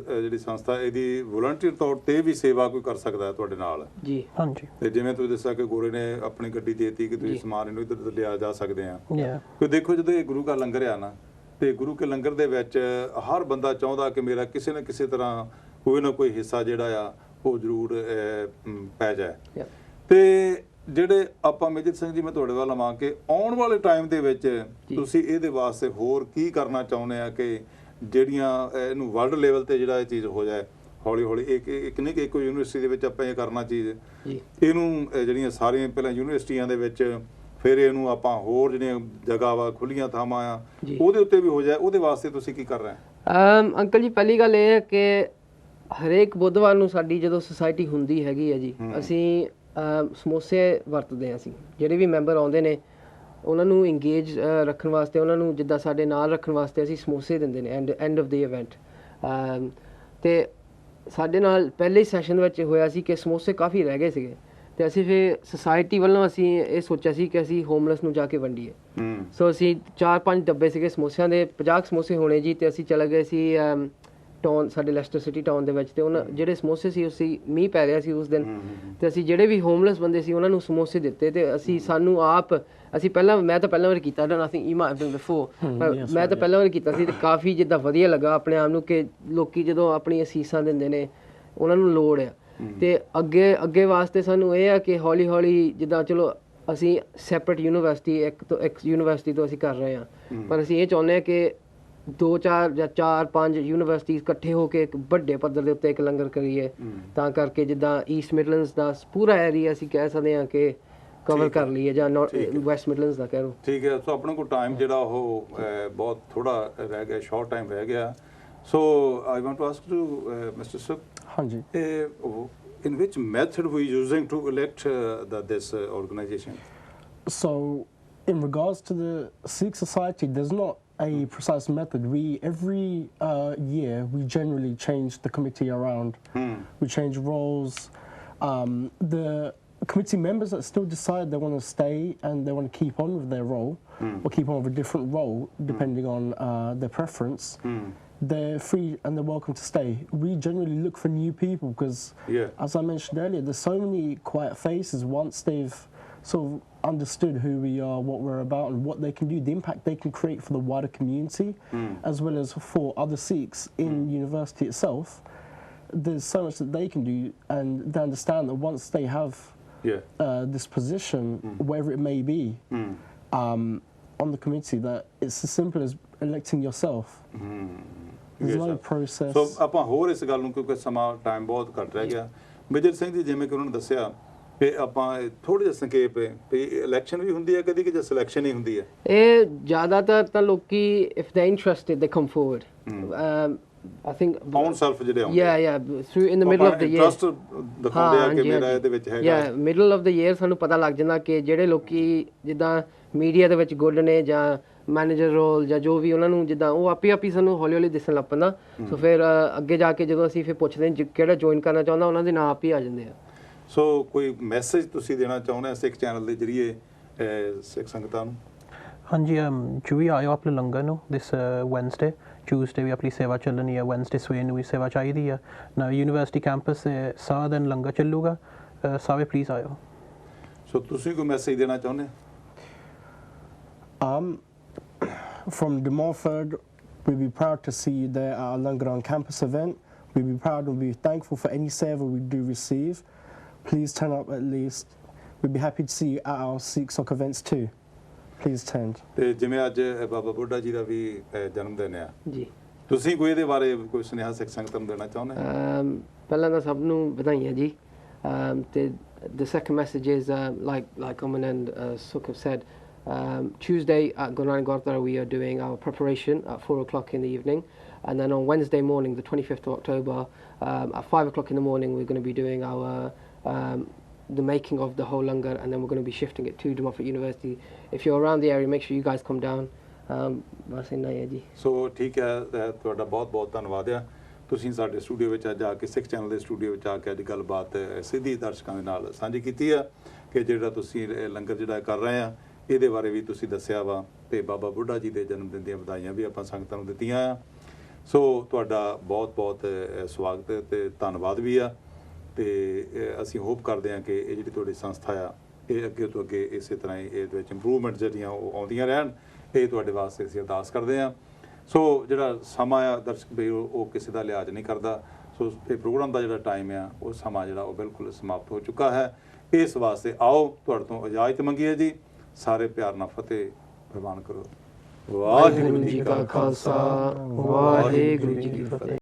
Speaker 1: ਜਿਹੜੀ ਸੰਸਥਾ ਇਹਦੀ ਵੋਲੰਟੀਅਰ ਤੌਰ ਤੇ ਵੀ ਸੇਵਾ ਕੋਈ ਕਰ ਸਕਦਾ ਹੈ ਤੁਹਾਡੇ ਨਾਲ
Speaker 2: ਜੀ।
Speaker 3: ਹਾਂਜੀ।
Speaker 1: ਤੇ ਜਿਵੇਂ ਤੁਸੀਂ ਦੱਸਿਆ ਕਿ ਗੋਰੇ ਨੇ ਆਪਣੀ ਗੱਡੀ ਦੇਤੀ ਕਿ ਤੁਸੀਂ ਸਮਾਨ ਇਹਨੂੰ ਇੱਧਰ ਲਿਆ ਜਾ ਸਕਦੇ ਆ। ਕੋਈ ਦੇਖੋ ਜਦੋਂ ਇਹ ਗੁਰੂ ਦਾ ਲੰਗਰ ਆ ਨਾ, ਤੇ ਗੁਰੂ ਕੇ ਲੰਗਰ ਦੇ ਵਿੱਚ ਹਰ ਬੰਦਾ ਚਾਹੁੰਦਾ ਕਿ ਮੇਰਾ ਕਿਸੇ ਨਾ ਕਿਸੇ ਤਰ੍ਹਾਂ ਕੋਈ ਨਾ ਕੋਈ ਹਿੱਸਾ ਜਿਹੜਾ ਆ ਉਹ ਜ਼ਰੂਰ ਪੈ ਜਾਏ। ਤੇ ਜਿਹੜੇ ਆਪਾਂ ਮੇਜਰ ਸਿੰਘ ਜੀ, ਮੈਂ ਤੁਹਾਡੇ ਵੱਲ ਆਵਾਂ ਕਿ ਆਉਣ ਵਾਲੇ ਟਾਈਮ ਦੇ ਵਿੱਚ ਤੁਸੀਂ ਇਹਦੇ ਵਾਸਤੇ ਹੋਰ ਕੀ ਕਰਨਾ ਚਾਹੁੰਦੇ ਆ ਕਿ ਜਿਹੜੀਆਂ ਇਹਨੂੰ ਵਰਲਡ ਲੈਵਲ ਤੇ ਜਿਹੜਾ ਇਹ ਚੀਜ਼ ਹੋ ਜਾਏ ਹੌਲੀ ਹੌਲੀ। ਇੱਕ ਨਹੀਂ ਕਿ ਇੱਕੋ ਯੂਨੀਵਰਸਿਟੀ ਦੇ ਵਿੱਚ ਆਪਾਂ ਇਹ ਕਰਨਾ ਚੀਜ਼, ਇਹਨੂੰ ਜਿਹੜੀਆਂ ਸਾਰੀਆਂ ਪਹਿਲਾਂ ਯੂਨੀਵਰਸਿਟੀਆਂ ਦੇ ਵਿੱਚ, ਫਿਰ ਇਹਨੂੰ ਆਪਾਂ ਹੋਰ ਜਿਹੜੀਆਂ ਜਗ੍ਹਾ ਵਾ ਖੁੱਲੀਆਂ ਥਾਵਾਂ ਆ ਉਹਦੇ ਉੱਤੇ ਵੀ ਹੋ ਜਾਏ, ਉਹਦੇ ਵਾਸਤੇ ਤੁਸੀਂ ਕੀ ਕਰ ਰਹੇ ਹੋ?
Speaker 2: ਅੰਕਲ ਜੀ, ਪਹਿਲੀ ਗੱਲ ਇਹ ਹੈ ਕਿ ਹਰੇਕ ਬੁੱਧਵਾਰ ਨੂੰ ਸਾਡੀ ਜਦੋਂ ਸੁਸਾਇਟੀ ਹੁੰਦੀ ਹੈਗੀ ਹੈ ਜੀ, ਅਸੀਂ ਸਮੋਸੇ ਵਰਤਦੇ ਹਾਂ। ਅਸੀਂ ਜਿਹੜੇ ਵੀ ਮੈਂਬਰ ਆਉਂਦੇ ਨੇ ਉਹਨਾਂ ਨੂੰ ਇੰਗੇਜ ਰੱਖਣ ਵਾਸਤੇ, ਉਹਨਾਂ ਨੂੰ ਜਿੱਦਾਂ ਸਾਡੇ ਨਾਲ ਰੱਖਣ ਵਾਸਤੇ ਅਸੀਂ ਸਮੋਸੇ ਦਿੰਦੇ ਨੇ ਐਂਡ ਆਫ ਦੀ ਇਵੈਂਟ। ਤੇ ਸਾਡੇ ਨਾਲ ਪਹਿਲੇ ਸੈਸ਼ਨ ਵਿੱਚ ਹੋਇਆ ਸੀ ਕਿ ਸਮੋਸੇ ਕਾਫੀ ਰਹਿ ਗਏ ਸੀਗੇ, ਤੇ ਅਸੀਂ ਫਿਰ ਸੁਸਾਇਟੀ ਵੱਲੋਂ ਅਸੀਂ ਇਹ ਸੋਚਿਆ ਸੀ ਕਿ ਅਸੀਂ ਹੋਮਲੈਸ ਨੂੰ ਜਾ ਕੇ ਵੰਡੀਏ। ਸੋ ਅਸੀਂ 4-5 ਡੱਬੇ ਸੀਗੇ ਸਮੋਸਿਆਂ ਦੇ, 50 ਸਮੋਸੇ ਹੋਣੇ ਜੀ। ਤੇ ਅਸੀਂ ਚਲੇ ਗਏ ਸੀ ਟਾਊਨ, ਸਾਡੇ ਲੈਸਟਰ ਸਿਟੀ ਟਾਊਨ ਦੇ ਵਿੱਚ, ਤੇ ਉਹਨਾਂ ਜਿਹੜੇ ਸਮੋਸੇ ਸੀ ਅਸੀਂ ਮੀਂਹ ਪੈ ਰਿਹਾ ਸੀ ਉਸ ਦਿਨ, ਤੇ ਅਸੀਂ ਜਿਹੜੇ ਵੀ ਹੋਮਲੈਸ ਬੰਦੇ ਸੀ ਉਹਨਾਂ ਨੂੰ ਸਮੋਸੇ ਦਿੱਤੇ। ਤੇ ਅਸੀਂ ਸਾਨੂੰ ਆਪ ਅਸੀਂ ਪਹਿਲਾਂ, ਮੈਂ ਤਾਂ ਪਹਿਲਾਂ ਵਾਰ ਕੀਤਾ, I think you might have done before, ਮੈਂ ਤਾਂ ਪਹਿਲਾਂ ਵਾਰ ਕੀਤਾ ਸੀ, ਤੇ ਕਾਫੀ ਜਿੱਦਾਂ ਵਧੀਆ ਲੱਗਾ ਆਪਣੇ ਆਪ ਨੂੰ ਕਿ ਲੋਕੀ ਜਦੋਂ ਆਪਣੀ ਅਸੀਸਾਂ ਦਿੰਦੇ ਨੇ ਉਹਨਾਂ ਨੂੰ ਲੋੜ ਆ। ਤੇ ਅੱਗੇ ਵਾਸਤੇ ਸਾਨੂੰ ਇਹ ਆ ਕਿ ਹੌਲੀ ਹੌਲੀ ਜਿੱਦਾਂ ਚਲੋ ਅਸੀਂ ਸੈਪਰੇਟ ਯੂਨੀਵਰਸਿਟੀ ਇੱਕ ਯੂਨੀਵਰਸਿਟੀ ਤੋਂ ਅਸੀਂ ਕਰ ਰਹੇ ਹਾਂ, ਪਰ ਅਸੀਂ ਇਹ ਚਾਹੁੰਦੇ ਹਾਂ ਕਿ 2-4 ਜਾਂ 4-5 ਯੂਨੀਵਰਸਿਟੀਜ਼ ਇਕੱਠੇ ਹੋ ਕੇ ਇੱਕ ਵੱਡੇ ਪੱਧਰ ਦੇ ਉੱਤੇ ਇੱਕ ਲੰਗਰ ਕਰੀਏ, ਤਾਂ ਕਰਕੇ ਜਿੱਦਾਂ ਈਸਟ ਮਿਡਲੈਂਡਸ ਦਾ ਪੂਰਾ ਏਰੀਆ ਅਸੀਂ ਕਹਿ ਸਕਦੇ ਹਾਂ ਕਿ ਕਵਰ ਕਰ ਲਈਏ, ਜਾਂ ਵੈਸਟ ਮਿਡਲੈਂਡਸ ਦਾ ਕਹਿ ਲਓ। ਠੀਕ
Speaker 1: ਹੈ। ਸੋ ਆਪਣੇ ਕੋਲ ਟਾਈਮ ਜਿਹੜਾ ਉਹ ਬਹੁਤ ਥੋੜਾ ਰਹਿ ਗਿਆ, ਸ਼ਾਰਟ ਟਾਈਮ ਰਹਿ ਗਿਆ। So I want to ask you mister Sukh,
Speaker 4: ਹਾਂਜੀ,
Speaker 1: in which method we using to elect this organization?
Speaker 4: So in regards to the Sikh society, there's not a precise method. Every year we generally change the committee around. We change roles. The committee members that still decide they want to stay and they want to keep on with their role or keep on with a different role depending on their preference, they're free and they're welcome to stay. We generally look for new people because, as I mentioned earlier, there's so many quiet faces. Once they've sort of understood who we are, what we're about, and what they can do, the impact they can create for the wider community, as well as for other Sikhs in university itself, there's so much that they can do, and they understand that once they have this position, wherever it may be, on the committee, that it's as simple as electing yourself. There's no process.
Speaker 1: So ਆਪਾਂ ਹੋਰ ਇਸ ਗੱਲ ਨੂੰ, ਕਿਉਂਕਿ ਸਮਾਂ time ਬਹੁਤ ਘੱਟ ਰਹਿ ਗਿਆ, ਮੇਜਰ ਸਿੰਘ ਜੀ ਜਿਵੇਂ ਕਿ ਉਹਨਾਂ ਨੇ ਦੱਸਿਆ ਕਿ ਆਪਾਂ ਥੋੜਾ ਜਿਹਾ ਸੰਖੇਪ ਤੇ ਇਲੈਕਸ਼ਨ ਵੀ ਹੁੰਦੀ ਹੈ ਕਦੀ ਕਿ ਜਾਂ ਸਿਲੈਕਸ਼ਨ ਹੀ ਹੁੰਦੀ ਹੈ?
Speaker 2: ਇਹ ਜ਼ਿਆਦਾਤਰ ਤਾਂ ਲੋਕੀ if they're interested they come forward. I think
Speaker 1: on self ਜਿਹੜੇ ਆਉਂਦੇ
Speaker 2: through in the middle of the year
Speaker 1: interest ਦਿਖਾਉਂਦੇ ਆ ਕਿ ਮੇਰਾ ਇਹਦੇ ਵਿੱਚ ਹੈਗਾ।
Speaker 2: middle of the year ਸਾਨੂੰ ਪਤਾ ਲੱਗ ਜਾਂਦਾ ਕਿ ਜਿਹੜੇ ਲੋਕੀ ਜਿੱਦਾਂ ਮੀਡੀਆ ਦੇ ਵਿੱਚ ਗੁੱਡ ਨੇ ਜਾਂ ਮੈਨੇਜਰ ਰੋਲ ਜਾਂ ਜੋ ਵੀ, ਉਹਨਾਂ ਨੂੰ ਜਿੱਦਾਂ ਉਹ ਆਪੀ ਸਾਨੂੰ ਹੌਲੀ ਹੌਲੀ ਦਿਸਣ ਲੱਗ ਪੈਂਦਾ। ਸੋ ਫਿਰ ਅੱਗੇ ਜਾ ਕੇ ਜਦੋਂ ਅਸੀਂ ਫਿਰ ਪੁੱਛਦੇ ਹਾਂ ਕਿਹੜਾ ਜੁਆਇਨ ਕਰਨਾ ਚਾਹੁੰਦਾ, ਉਹਨਾਂ ਦੇ ਨਾਂ ਆਪ ਹੀ ਆ ਜਾਂਦੇ ਆ।
Speaker 1: ਸੋ ਕੋਈ ਮੈਸੇਜ ਤੁਸੀਂ ਦੇਣਾ ਚਾਹੁੰਦੇ ਹੋ ਸਿੱਖ ਚੈਨਲ ਦੇ ਜਰੀਏ ਸਿੱਖ ਸੰਗਤਾਂ ਨੂੰ?
Speaker 3: ਹਾਂਜੀ, ਜੋ ਵੀ ਆਇਓ ਆਪਣੇ ਲੰਗਰ ਨੂੰ ਦਿਸ ਵੈਨਸਡੇ, ਟਿਊਜ਼ਡੇ ਵੀ ਆਪਣੀ ਸੇਵਾ ਚੱਲਣੀ ਹੈ, ਵੈਨਸਡੇ ਸਵੇਰ ਨੂੰ ਵੀ ਸੇਵਾ ਚਾਹੀਦੀ ਆ ਨਾ। ਯੂਨੀਵਰਸਿਟੀ ਕੈਂਪਸ 'ਤੇ ਸਾਰਾ ਦਿਨ ਲੰਗਰ ਚੱਲੂਗਾ, ਸਾਰੇ ਪਲੀਜ਼ ਆਇਓ।
Speaker 1: ਸੋ ਤੁਸੀਂ ਕੋਈ ਮੈਸੇਜ ਦੇਣਾ ਚਾਹੁੰਦੇ?
Speaker 4: From De Montfort, we'd be proud to see you there at our Langar on Campus event. We'd be proud and we'd be thankful for any server we do receive. Please turn up at least. We'd be happy to see you at our Sikh Sock events too. Please attend.
Speaker 1: ਤੇ ਜਿਵੇਂ ਅੱਜ ਬਾਬਾ ਬੁੱਢਾ ਜੀ ਦਾ ਵੀ ਜਨਮ ਦਿਨ ਆ,
Speaker 2: ਜੀ
Speaker 1: ਤੁਸੀਂ ਕੋਈ ਇਹਦੇ ਬਾਰੇ ਕੋਈ ਸੁਨੇਹਾ ਸਿੱਖ ਸੰਗਤ ਨੂੰ ਦੇਣਾ ਚਾਹੁੰਦੇ?
Speaker 2: ਪਹਿਲਾਂ ਤਾਂ ਸਭ ਨੂੰ ਵਧਾਈਆਂ ਜੀ ਤੇ the second message is like Aman and Sukh have said, Tuesday at Guru Nanak Gurdwara we are doing our preparation at 4 o'clock in the evening, and then on Wednesday morning the 25th of October at 5 o'clock in the morning we're going to be doing our the making of the whole langar, and then we're going to be shifting it to De Montfort University. If you're around the area, make sure you guys come down. ਬਸ ਇੰਨਾ ਹੀ ਹੈ ਜੀ।
Speaker 1: ਸੋ ਠੀਕ ਹੈ, ਤੁਹਾਡਾ ਬਹੁਤ ਬਹੁਤ ਧੰਨਵਾਦ ਆ। ਤੁਸੀਂ ਸਾਡੇ ਸਟੂਡੀਓ ਵਿੱਚ ਅੱਜ ਆ ਕੇ ਸਿੱਖ ਚੈਨਲ ਦੇ ਸਟੂਡੀਓ ਵਿੱਚ ਆ ਕੇ ਅੱਜ ਗੱਲਬਾਤ ਸਿੱਧੀ ਦਰਸ਼ਕਾਂ ਦੇ ਨਾਲ ਸਾਂਝੀ ਕੀਤੀ ਆ ਕਿ ਜਿਹੜਾ ਤੁਸੀਂ ਲੰਗਰ ਜਿਹੜਾ ਕਰ ਰਹੇ ਆ ਇਹਦੇ ਬਾਰੇ ਵੀ ਤੁਸੀਂ ਦੱਸਿਆ ਵਾ ਤੇ ਬਾਬਾ ਬੁੱਢਾ ਜੀ ਦੇ ਜਨਮ ਦਿਨ ਦੀਆਂ ਵਧਾਈਆਂ ਵੀ ਆਪਾਂ ਸੰਗਤਾਂ ਨੂੰ ਦਿੱਤੀਆਂ ਆ। ਸੋ ਤੁਹਾਡਾ ਬਹੁਤ ਬਹੁਤ ਸਵਾਗਤ ਤੇ ਧੰਨਵਾਦ ਵੀ ਆ ਤੇ ਅਸੀਂ ਹੋਪ ਕਰਦੇ ਹਾਂ ਕਿ ਇਹ ਜਿਹੜੀ ਤੁਹਾਡੀ ਸੰਸਥਾ ਆ ਇਹ ਅੱਗੇ ਤੋਂ ਅੱਗੇ ਇਸੇ ਤਰ੍ਹਾਂ ਹੀ ਇਹਦੇ ਵਿੱਚ ਇੰਪਰੂਵਮੈਂਟ ਜਿਹੜੀਆਂ ਉਹ ਆਉਂਦੀਆਂ ਰਹਿਣ, ਇਹ ਤੁਹਾਡੇ ਵਾਸਤੇ ਅਸੀਂ ਅਰਦਾਸ ਕਰਦੇ ਹਾਂ। ਸੋ ਜਿਹੜਾ ਸਮਾਂ ਆ ਦਰਸ਼ਕ ਵੀ ਉਹ ਕਿਸੇ ਦਾ ਲਿਹਾਜ਼ ਨਹੀਂ ਕਰਦਾ। ਸੋ ਇਹ ਪ੍ਰੋਗਰਾਮ ਦਾ ਜਿਹੜਾ ਟਾਈਮ ਆ ਉਹ ਸਮਾਂ ਜਿਹੜਾ ਉਹ ਬਿਲਕੁਲ ਸਮਾਪਤ ਹੋ ਚੁੱਕਾ ਹੈ। ਇਸ ਵਾਸਤੇ ਆਓ ਤੁਹਾਡੇ ਤੋਂ ਇਜਾਜ਼ਤ ਮੰਗੀਏ ਜੀ। ਸਾਰੇ ਪਿਆਰ ਨਾਲ ਫਤਿਹ ਪ੍ਰਵਾਨ ਕਰੋ। ਵਾਹਿਗੁਰੂ ਜੀ ਕਾ ਖਾਲਸਾ, ਵਾਹਿਗੁਰੂ ਜੀ ਕੀ ਫਤਿਹ।